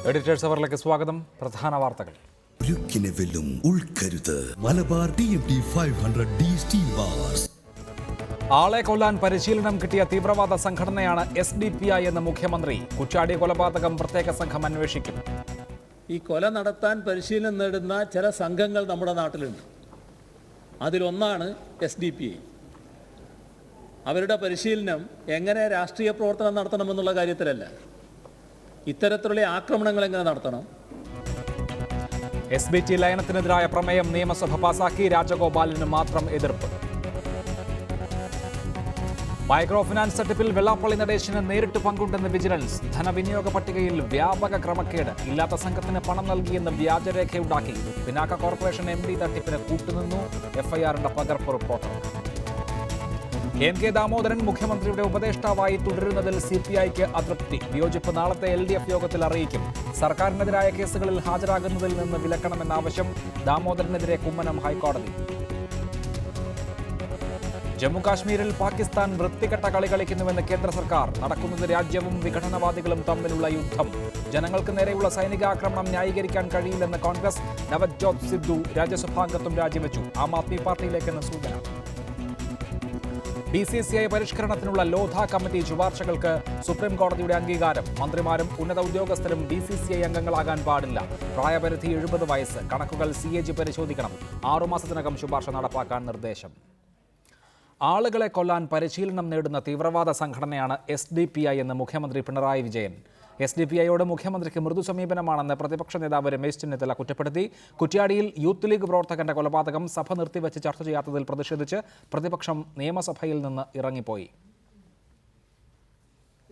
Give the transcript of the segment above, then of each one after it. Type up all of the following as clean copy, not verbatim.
Editors അവറിലേക്ക് സ്വാഗതം. പ്രധാന വാർത്തകൾ. Malabar TMT 500D steel bars. ആളെ കൊല്ലാൻ പരിശീലനം കിട്ടിയ തീവ്രവാദ സംഘടനയാണ് SDPI എന്ന് മുഖ്യമന്ത്രി. കുറ്റ്യാടി കൊലപാതകം പ്രത്യേക സംഘം അന്വേഷിക്കും. ഈ കൊല നടത്താൻ പരിശീലനം നേടുന്ന ചില സംഘങ്ങൾ നമ്മുടെ നാട്ടിലുണ്ട്. അതിലൊന്നാണ് SDPI. അവരുടെ പരിശീലനം എങ്ങനെ രാഷ്ട്രീയ പ്രവർത്തനം നടത്തണമെന്നുള്ള കാര്യത്തിലല്ല, ഇത്തരത്തിലുള്ള ആക്രമണങ്ങൾ എങ്ങനെ നടത്തണം. SBT ലയനത്തിനെതിരായ പ്രമേയം നിയമസഭ പാസാക്കി. രാജഗോപാലിന് മാത്രം എതിർപ്പ്. മൈക്രോ ഫിനാൻസ് തട്ടിപ്പിൽ വെള്ളാപ്പള്ളി നടേശന് നേരിട്ട് പങ്കുണ്ടെന്ന് വിജിലൻസ്. ധനവിനിയോഗ പട്ടികയിൽ വ്യാപക ക്രമക്കേട്. ഇല്ലാത്ത സംഘത്തിന് പണം നൽകിയെന്ന് വ്യാജരേഖയുണ്ടാക്കി. പിനാക്ക കോർപ്പറേഷൻ MD തട്ടിപ്പിന് കൂട്ടുനിന്നു. FIRന്റെ പകർപ്പ് റിപ്പോർട്ട്. MK ദാമോദരൻ മുഖ്യമന്ത്രിയുടെ ഉപദേഷ്ടാവായി തുടരുന്നതിൽ CPIക്ക് അതൃപ്തി. വിയോജിപ്പ് നാളത്തെ LDF യോഗത്തിൽ അറിയിക്കും. സർക്കാരിനെതിരായ കേസുകളിൽ ഹാജരാകുന്നതിൽ നിന്ന് വിലക്കണമെന്ന ആവശ്യം. ദാമോദരനെതിരെ കുമ്മനം ഹൈക്കോടതി. ജമ്മു കാശ്മീരിൽ പാകിസ്ഥാൻ വൃത്തികെട്ട കളി കളിക്കുന്നുവെന്ന് കേന്ദ്ര സർക്കാർ. നടക്കുന്നത് രാജ്യവും വിഘടനവാദികളും തമ്മിലുള്ള യുദ്ധം. ജനങ്ങൾക്ക് നേരെയുള്ള സൈനികാക്രമണം ന്യായീകരിക്കാൻ കഴിയില്ലെന്ന് കോൺഗ്രസ്. നവജ്യോത് സിദ്ധു രാജ്യസഭാംഗത്വം രാജിവെച്ചു. ആം ആദ്മി പാർട്ടിയിലേക്കെന്ന് സൂചന. BCCI പരിഷ്കരണത്തിനുള്ള ലോധ കമ്മിറ്റി ശുപാർശകൾക്ക് സുപ്രീം കോടതിയുടെ അംഗീകാരം. മന്ത്രിമാരും ഉന്നത ഉദ്യോഗസ്ഥരും BCCI അംഗങ്ങളാകാൻ പാടില്ല. പ്രായപരിധി 70 വയസ്സ്. കണക്കുകൾ CAG പരിശോധിക്കണം. 6 മാസത്തിനകം ശുപാർശ നടപ്പാക്കാൻ നിർദ്ദേശം. ആളുകളെ കൊല്ലാൻ പരിശീലനം നേടുന്ന തീവ്രവാദ സംഘടനയാണ് SDPI എന്ന് മുഖ്യമന്ത്രി പിണറായി വിജയൻ. SDPIയോട് മുഖ്യമന്ത്രിക്ക് മൃദു സമീപനമാണെന്ന് പ്രതിപക്ഷ നേതാവ് രമേശ് ചെന്നിത്തല കുറ്റപ്പെടുത്തി. കുറ്റ്യാടിയിൽ യൂത്ത് ലീഗ് പ്രവർത്തകന്റെ കൊലപാതകം സഭ നിർത്തിവെച്ച് ചർച്ച ചെയ്യാത്തതിൽ പ്രതിഷേധിച്ച് പ്രതിപക്ഷം നിയമസഭയിൽ നിന്ന് ഇറങ്ങിപ്പോയി.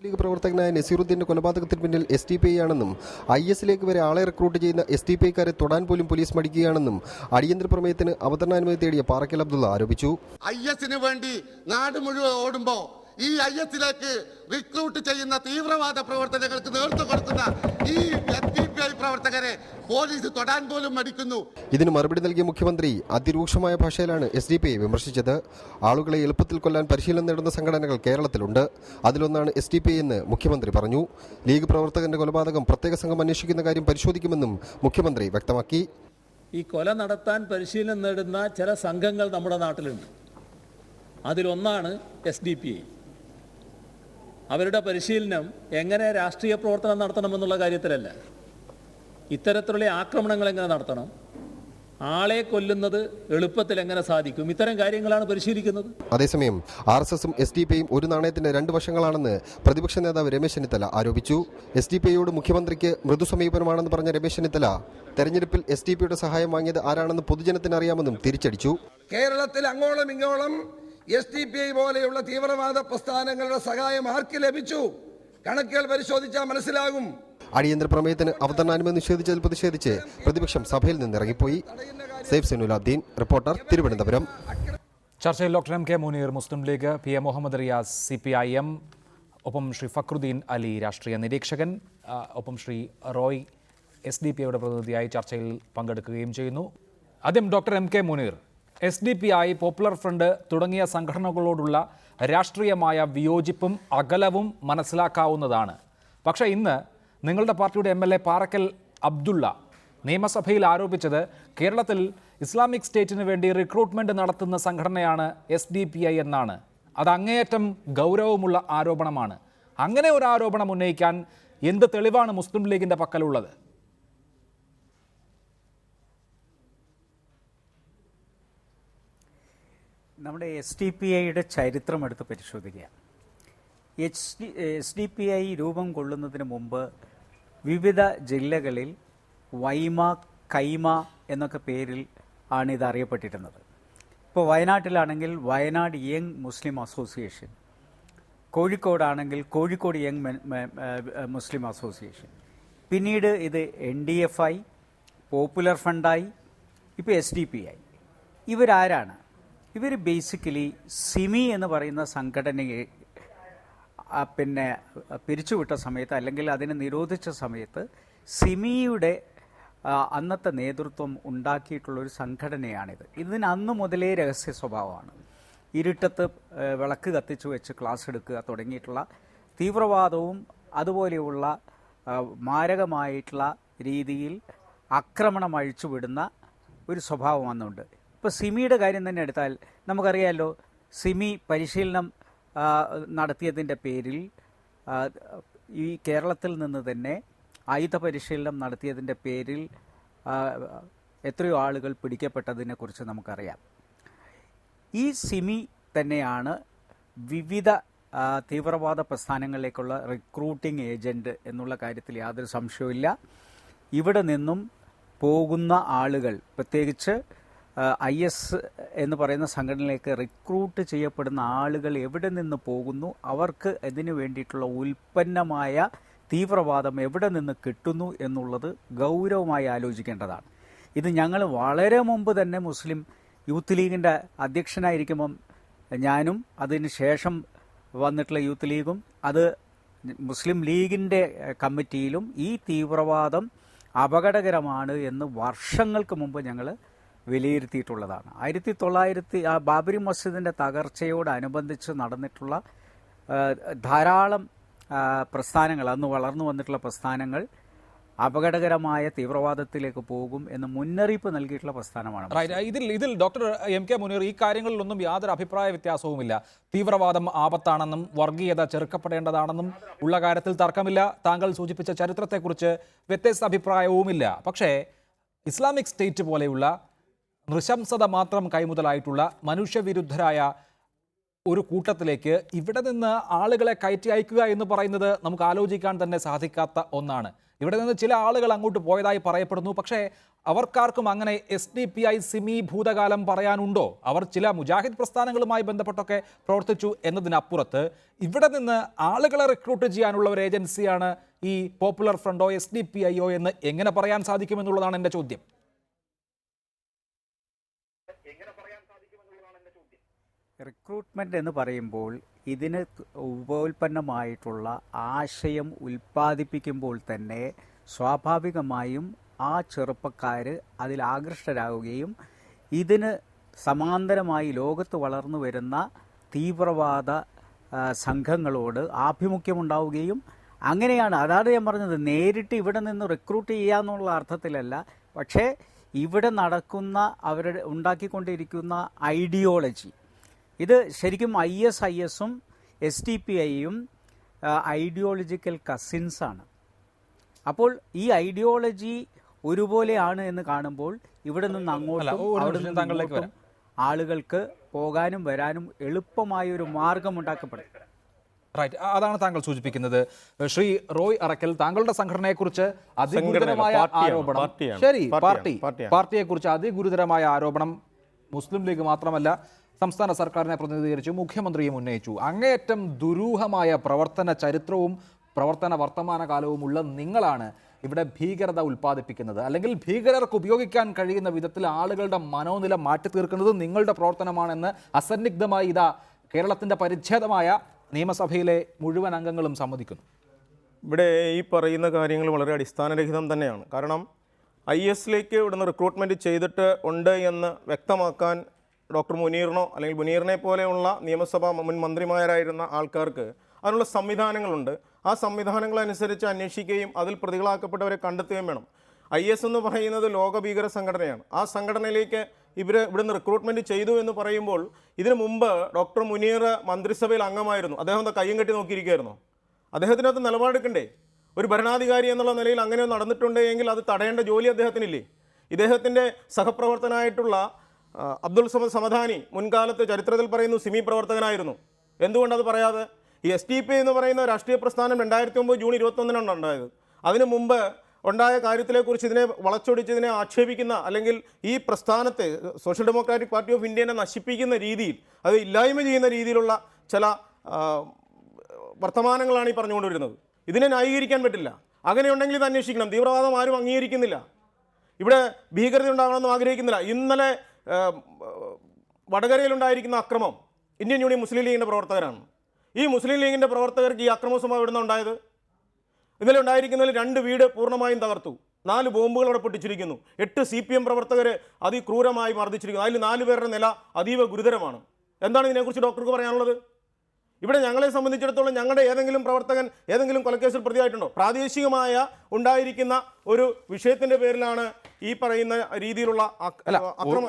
ലീഗ് പ്രവർത്തകനായ നസീറുദ്ദീന്റെ കൊലപാതകത്തിന് പിന്നിൽ SDPI ആണെന്നും IS വരെ ആളെ റിക്രൂട്ട് ചെയ്യുന്ന SDPIക്കാരെ തൊടാൻ പോലും പോലീസ് മടിക്കുകയാണെന്നും അടിയന്തര പ്രമേയത്തിന് അവതരണാനുമതി തേടിയ പാറക്കൽ അബ്ദുള്ള ആരോപിച്ചു. ISന് വേണ്ടി നാട് മുഴുവൻ ഓടുമ്പോൾ ഈ ISലേക്ക് റിക്രൂട്ട് ചെയ്യുന്ന തീവ്രവാദ പ്രവർത്തനങ്ങൾക്ക് നേതൃത്വം കൊടുക്കുന്ന ഈ SDPI പ്രവർത്തകരെ പോലീസ് തൊടാൻ പോലും മടിക്കുന്നു. ഇതിന് മറുപടി നൽകിയ മുഖ്യമന്ത്രി അതിരൂക്ഷമായ ഭാഷയിലാണ് SDPI വിമർശിച്ചത്. ആളുകളെ എളുപ്പത്തിൽ കൊല്ലാൻ പരിശീലനം നേടുന്ന സംഘടനകൾ കേരളത്തിലുണ്ട്. അതിലൊന്നാണ് SDPI എന്ന് മുഖ്യമന്ത്രി പറഞ്ഞു. ലീഗ് പ്രവർത്തകന്റെ കൊലപാതകം പ്രത്യേക സംഘം അന്വേഷിക്കുന്ന കാര്യം പരിശോധിക്കുമെന്നും മുഖ്യമന്ത്രി വ്യക്തമാക്കി. ഈ കൊല നടത്താൻ പരിശീലനം നേടുന്ന ചില സംഘങ്ങൾ നമ്മുടെ നാട്ടിലുണ്ട്. അതിലൊന്നാണ് SDPI. അവരുടെ പരിശീലനം എങ്ങനെ രാഷ്ട്രീയ പ്രവർത്തനം നടത്തണമെന്നുള്ള കാര്യത്തിലല്ല, ഇത്തരത്തിലുള്ള ആക്രമണങ്ങൾ എങ്ങനെ നടത്തണം, ആളെ കൊല്ലുന്നത് എളുപ്പത്തിൽ എങ്ങനെ സാധിക്കും, ഇത്തരം കാര്യങ്ങളാണ് പരിശീലിക്കുന്നത്. അതേസമയം RSSും SDPIയും ഒരു നാണയത്തിന്റെ 2 വശങ്ങളാണെന്ന് പ്രതിപക്ഷ നേതാവ് രമേശ് ചെന്നിത്തല ആരോപിച്ചു. SDPIയോട് മുഖ്യമന്ത്രിക്ക് മൃദു സമീപനമാണെന്ന് പറഞ്ഞ രമേശ് ചെന്നിത്തല തെരഞ്ഞെടുപ്പിൽ SDPIയുടെ സഹായം വാങ്ങിയത് ആരാണെന്ന് പൊതുജനത്തിന് അറിയാമെന്നും തിരിച്ചടിച്ചു. കേരളത്തിൽ അങ്ങോളം ഇങ്ങോളം SDPI പോലെയുള്ള തീവ്രവാദ പ്രസ്ഥാനങ്ങളുടെ സഹായം ആർക്ക് ലഭിച്ചു? കണക്കുകൾ പരിശോധിച്ചാൽ മനസ്സിലാകും. അടിയന്തര പ്രമേയത്തിന് അവതരണാനുമതി നിഷേധിച്ചതിൽ പ്രതിഷേധിച്ച് പ്രതിപക്ഷം സഭയിൽ നിന്നിറങ്ങിപ്പോയി. സേഫ് സൈനുലാബ്ദീൻ, റിപ്പോർട്ടർ, തിരുവനന്തപുരം. ചർച്ചയിൽ doctor MK Muneer, Muslim League, PM Muhammad Riyas, CPIM, ഒപ്പം ശ്രീ ഫക്രുദ്ദീൻ അലി, രാഷ്ട്രീയ നിരീക്ഷകൻ, ഒപ്പം ശ്രീ റോയ് SDPIയുടെ പ്രതിനിധിയായി ചർച്ചയിൽ പങ്കെടുക്കുകയും ചെയ്യുന്നു. ആദ്യം doctor MK Muneer. SDPI, Popular Front തുടങ്ങിയ സംഘടനകളോടുള്ള രാഷ്ട്രീയമായ വിയോജിപ്പും അകലവും മനസ്സിലാക്കാവുന്നതാണ്. പക്ഷേ ഇന്ന് നിങ്ങളുടെ പാർട്ടിയുടെ MLA പാറക്കൽ അബ്ദുള്ള നിയമസഭയിൽ ആരോപിച്ചത് കേരളത്തിൽ ഇസ്ലാമിക് സ്റ്റേറ്റിന് വേണ്ടി റിക്രൂട്ട്മെൻറ്റ് നടത്തുന്ന സംഘടനയാണ് SDPI എന്നാണ്. അത് അങ്ങേയറ്റം ഗൗരവമുള്ള ആരോപണമാണ്. അങ്ങനെ ഒരു ആരോപണം ഉന്നയിക്കാൻ എന്ത് തെളിവാണ് മുസ്ലിം ലീഗിൻ്റെ പക്കലുള്ളത്? നമ്മുടെ SDPIയുടെ ചരിത്രം എടുത്ത് പരിശോധിക്കുക. SDPI രൂപം കൊള്ളുന്നതിന് മുമ്പ് വിവിധ ജില്ലകളിൽ വൈമ, കൈമ എന്നൊക്കെ പേരിൽ ആണ് ഇത് അറിയപ്പെട്ടിരുന്നത്. ഇപ്പോൾ വയനാട്ടിലാണെങ്കിൽ വയനാട് യങ് മുസ്ലിം അസോസിയേഷൻ, കോഴിക്കോടാണെങ്കിൽ കോഴിക്കോട് യങ് മുസ്ലിം അസോസിയേഷൻ, പിന്നീട് ഇത് NDFI, പോപ്പുലർ ഫ്രണ്ടായി, ഇപ്പോൾ SDPI. ഇവരാരാണ്? ഇവർ ബേസിക്കലി സിമി എന്ന് പറയുന്ന സംഘടനയെ പിരിച്ചുവിട്ട സമയത്ത്, അല്ലെങ്കിൽ അതിനെ നിരോധിച്ച സമയത്ത് സിമിയുടെ അന്നത്തെ നേതൃത്വം ഉണ്ടാക്കിയിട്ടുള്ളൊരു സംഘടനയാണിത്. ഇതിന് അന്ന് മുതലേ രഹസ്യ സ്വഭാവമാണ്. ഇരുട്ടത്ത് വിളക്ക് കത്തിച്ചു വെച്ച് ക്ലാസ് എടുക്കുക തുടങ്ങിയിട്ടുള്ള തീവ്രവാദവും അതുപോലെയുള്ള മാരകമായിട്ടുള്ള രീതിയിൽ ആക്രമണം അഴിച്ചുവിടുന്ന ഒരു സ്വഭാവം വന്നുണ്ട്. ഇപ്പോൾ സിമിയുടെ കാര്യം തന്നെ എടുത്താൽ നമുക്കറിയാമല്ലോ, സിമി പരിശീലനം നടത്തിയതിൻ്റെ പേരിൽ ഈ കേരളത്തിൽ നിന്ന് തന്നെ ആയുധ പരിശീലനം നടത്തിയതിൻ്റെ പേരിൽ എത്രയോ ആളുകൾ പിടിക്കപ്പെട്ടതിനെക്കുറിച്ച് നമുക്കറിയാം. ഈ സിമി തന്നെയാണ് വിവിധ തീവ്രവാദ പ്രസ്ഥാനങ്ങളിലേക്കുള്ള റിക്രൂട്ടിംഗ് ഏജൻറ്റ് എന്നുള്ള കാര്യത്തിൽ യാതൊരു സംശയവുമില്ല. ഇവിടെ നിന്നും പോകുന്ന ആളുകൾ, പ്രത്യേകിച്ച് IS എന്ന് പറയുന്ന സംഘടനയിലേക്ക് റിക്രൂട്ട് ചെയ്യപ്പെടുന്ന ആളുകൾ എവിടെ നിന്ന് പോകുന്നു, അവർക്ക് ഇതിനു വേണ്ടിയിട്ടുള്ള ഉൽപ്പന്നമായ തീവ്രവാദം എവിടെ നിന്ന് കിട്ടുന്നു എന്നുള്ളത് ഗൗരവമായി ആലോചിക്കേണ്ടതാണ്. ഇത് ഞങ്ങൾ വളരെ മുമ്പ് തന്നെ മുസ്ലിം യൂത്ത് ലീഗിൻ്റെ അധ്യക്ഷനായിരിക്കുമ്പം ഞാനും അതിന് ശേഷം വന്നിട്ടുള്ള യൂത്ത് ലീഗും അത് മുസ്ലിം ലീഗിൻ്റെ കമ്മിറ്റിയിലും ഈ തീവ്രവാദം അപകടകരമാണ് എന്ന് വർഷങ്ങൾക്ക് മുമ്പ് ഞങ്ങൾ വിലയിരുത്തിയിട്ടുള്ളതാണ്. 1900 ബാബരി മസ്ജിദിൻ്റെ തകർച്ചയോടനുബന്ധിച്ച് നടന്നിട്ടുള്ള ധാരാളം പ്രസ്ഥാനങ്ങൾ, അന്ന് വളർന്നു വന്നിട്ടുള്ള പ്രസ്ഥാനങ്ങൾ അപകടകരമായ തീവ്രവാദത്തിലേക്ക് പോകും എന്ന് മുന്നറിയിപ്പ് നൽകിയിട്ടുള്ള പ്രസ്ഥാനമാണ്. ഇതിൽ ഡോക്ടർ MK മുനീർ, ഈ കാര്യങ്ങളിലൊന്നും യാതൊരു അഭിപ്രായ വ്യത്യാസവുമില്ല. തീവ്രവാദം ആപത്താണെന്നും വർഗീയത ചെറുക്കപ്പെടേണ്ടതാണെന്നും ഉള്ള കാര്യത്തിൽ തർക്കമില്ല. താങ്കൾ സൂചിപ്പിച്ച ചരിത്രത്തെക്കുറിച്ച് വ്യത്യസ്ത അഭിപ്രായവുമില്ല. പക്ഷേ ഇസ്ലാമിക് സ്റ്റേറ്റ് പോലെയുള്ള നൃശംസത മാത്രം കൈമുതലായിട്ടുള്ള മനുഷ്യവിരുദ്ധരായ ഒരു കൂട്ടത്തിലേക്ക് ഇവിടെ നിന്ന് ആളുകളെ കയറ്റി അയക്കുക എന്ന് പറയുന്നത് നമുക്ക് ആലോചിക്കാൻ തന്നെ സാധിക്കാത്ത ഒന്നാണ്. ഇവിടെ നിന്ന് ചില ആളുകൾ അങ്ങോട്ട് പോയതായി പറയപ്പെടുന്നു. പക്ഷേ അവർക്കാർക്കും അങ്ങനെ SDPI സിമി ഭൂതകാലം പറയാനുണ്ടോ? അവർ ചില മുജാഹിദ് പ്രസ്ഥാനങ്ങളുമായി ബന്ധപ്പെട്ടൊക്കെ പ്രവർത്തിച്ചു എന്നതിനപ്പുറത്ത് ഇവിടെ നിന്ന് ആളുകളെ റിക്രൂട്ട് ചെയ്യാനുള്ള ഒരു ഏജൻസിയാണ് ഈ പോപ്പുലർ ഫ്രണ്ടോ SDPIയോ എന്ന് എങ്ങനെ പറയാൻ സാധിക്കുമെന്നുള്ളതാണ് എൻ്റെ ചോദ്യം. റിക്രൂട്ട്മെൻറ്റ് എന്ന് പറയുമ്പോൾ ഇതിന് ഉപോൽപ്പന്നമായിട്ടുള്ള ആശയം ഉൽപ്പാദിപ്പിക്കുമ്പോൾ തന്നെ സ്വാഭാവികമായും ആ ചെറുപ്പക്കാർ അതിൽ ആകൃഷ്ടരാകുകയും ഇതിന് സമാന്തരമായി ലോകത്ത് വളർന്നു വരുന്ന തീവ്രവാദ സംഘങ്ങളോട് ആഭിമുഖ്യമുണ്ടാവുകയും അങ്ങനെയാണ്. അതാണ് ഞാൻ പറഞ്ഞത്, നേരിട്ട് ഇവിടെ നിന്ന് റിക്രൂട്ട് ചെയ്യാന്നുള്ള അർത്ഥത്തിലല്ല, പക്ഷേ ഇവിടെ നടക്കുന്ന അവരുടെ ഉണ്ടാക്കിക്കൊണ്ടിരിക്കുന്ന ഐഡിയോളജി, ഇത് ശരിക്കും ISISഉം SDPIയും ഐഡിയോളജിക്കൽ കസിൻസാണ്. അപ്പോൾ ഈ ഐഡിയോളജി ഒരുപോലെയാണ് എന്ന് കാണുമ്പോൾ ഇവിടെ നിന്ന് അങ്ങോട്ടും ആളുകൾക്ക് പോകാനും വരാനും എളുപ്പമായ ഒരു മാർഗം ഉണ്ടാക്കപ്പെടും. റൈറ്റ്, അതാണ് താങ്കൾ സൂചിപ്പിക്കുന്നത്. ശ്രീ റോയ് അറക്കൽ, താങ്കളുടെ സംഘടനയെക്കുറിച്ച് അതിഗുരുതരമായ ആരോപണം, ശരി, പാർട്ടിയെക്കുറിച്ച് അതിഗുരുതരമായ ആരോപണം മുസ്ലിം ലീഗ് മാത്രമല്ല സംസ്ഥാന സർക്കാരിനെ പ്രതിനിധീകരിച്ചു മുഖ്യമന്ത്രിയും ഉന്നയിച്ചു. അങ്ങേയറ്റം ദുരൂഹമായ പ്രവർത്തന ചരിത്രവും പ്രവർത്തന വർത്തമാനകാലവുമുള്ള നിങ്ങളാണ് ഇവിടെ ഭീകരത ഉൽപ്പാദിപ്പിക്കുന്നത്, അല്ലെങ്കിൽ ഭീകരർക്ക് ഉപയോഗിക്കാൻ കഴിയുന്ന വിധത്തിൽ ആളുകളുടെ മനോനില മാറ്റി തീർക്കുന്നത് നിങ്ങളുടെ പ്രവർത്തനമാണെന്ന് അസന്നിഗ്ധമായി ഇതാ കേരളത്തിൻ്റെ പരിച്ഛേദമായ നിയമസഭയിലെ മുഴുവൻ അംഗങ്ങളും സമ്മതിക്കുന്നു. ഇവിടെ ഈ പറയുന്ന കാര്യങ്ങൾ വളരെ അടിസ്ഥാനരഹിതം തന്നെയാണ്. കാരണം ISലേക്ക് ഇവിടുന്ന് റിക്രൂട്ട്മെൻറ്റ് ചെയ്തിട്ട് ഉണ്ട് എന്ന് വ്യക്തമാക്കാൻ ഡോക്ടർ മുനീറിനോ അല്ലെങ്കിൽ മുനീറിനെ പോലെയുള്ള നിയമസഭാ മുൻ മന്ത്രിമാരായിരുന്ന ആൾക്കാർക്ക് അതിനുള്ള സംവിധാനങ്ങളുണ്ട്. ആ സംവിധാനങ്ങളനുസരിച്ച് അന്വേഷിക്കുകയും അതിൽ പ്രതികളാക്കപ്പെട്ടവരെ കണ്ടെത്തുകയും വേണം. IS എന്ന് പറയുന്നത് ലോക ഭീകര സംഘടനയാണ്. ആ സംഘടനയിലേക്ക് ഇവിടുന്ന് റിക്രൂട്ട്മെൻറ്റ് ചെയ്തു എന്ന് പറയുമ്പോൾ ഇതിനു മുമ്പ് ഡോക്ടർ മുനീർ മന്ത്രിസഭയിൽ അംഗമായിരുന്നു. അദ്ദേഹം എന്താ കയ്യും കെട്ടി നോക്കിയിരിക്കുകയായിരുന്നു? അദ്ദേഹത്തിനകത്ത് നിലപാടെടുക്കണ്ടേ? ഒരു ഭരണാധികാരി എന്നുള്ള നിലയിൽ അങ്ങനെ നടന്നിട്ടുണ്ട് എങ്കിൽ അത് തടയേണ്ട ജോലി അദ്ദേഹത്തിനില്ലേ? ഇദ്ദേഹത്തിൻ്റെ സഹപ്രവർത്തനായിട്ടുള്ള അബ്ദുൾ സമദ് സമദാനി മുൻകാലത്ത് ചരിത്രത്തിൽ പറയുന്നു സിമി പ്രവർത്തകനായിരുന്നു. എന്തുകൊണ്ടത് പറയാതെ? ഈ SDPI എന്ന് പറയുന്ന രാഷ്ട്രീയ പ്രസ്ഥാനം 2009 ജൂൺ 21 ഉണ്ടായത്. അതിനു മുമ്പ് ഉണ്ടായ കാര്യത്തിനെക്കുറിച്ച് ഇതിനെ വളച്ചൊടിച്ച് ഇതിനെ ആക്ഷേപിക്കുന്ന, അല്ലെങ്കിൽ ഈ പ്രസ്ഥാനത്തെ സോഷ്യൽ ഡെമോക്രാറ്റിക് പാർട്ടി ഓഫ് ഇന്ത്യനെ നശിപ്പിക്കുന്ന രീതിയിൽ, അത് ഇല്ലായ്മ ചെയ്യുന്ന രീതിയിലുള്ള ചില വർത്തമാനങ്ങളാണ് ഈ പറഞ്ഞുകൊണ്ടുവരുന്നത്. ഇതിനെ ന്യായീകരിക്കാൻ പറ്റില്ല. അങ്ങനെയുണ്ടെങ്കിൽ ഇത് അന്വേഷിക്കണം. തീവ്രവാദം ആരും അംഗീകരിക്കുന്നില്ല, ഇവിടെ ഭീകരത ഉണ്ടാകണമെന്നും ആഗ്രഹിക്കുന്നില്ല. ഇന്നലെ വടകരയിലുണ്ടായിരിക്കുന്ന അക്രമം ഇന്ത്യൻ യൂണിയൻ മുസ്ലിം ലീഗിൻ്റെ പ്രവർത്തകരാണ്. ഈ മുസ്ലിം ലീഗിൻ്റെ പ്രവർത്തകർക്ക് ഈ അക്രമ സംഭവം എവിടെ നിന്നാണ് ഉണ്ടായത്? ഇന്നലെ ഉണ്ടായിരിക്കുന്നതിൽ 2 വീട് പൂർണ്ണമായും തകർത്തു, 4 ബോംബുകൾ അവിടെ പൊട്ടിച്ചിരിക്കുന്നു, 8 CPM പ്രവർത്തകർ അതിക്രൂരമായി മർദ്ദിച്ചിരിക്കുന്നു. അതിൽ 4 പേരുടെ നില അതീവ ഗുരുതരമാണ്. എന്താണ് ഇതിനെക്കുറിച്ച് ഡോക്ടർക്ക് പറയാനുള്ളത്? ഇവിടെ ഞങ്ങളെ സംബന്ധിച്ചിടത്തോളം ഞങ്ങളുടെ ഏതെങ്കിലും പ്രവർത്തകൻ ഏതെങ്കിലും കൊലക്കേസിൽ പ്രതിയായിട്ടുണ്ടോ? പ്രാദേശികമായ ഉണ്ടായിരിക്കുന്ന ഒരു വിഷയത്തിന്റെ പേരിലാണ് ഈ പറയുന്ന രീതിയിലുള്ള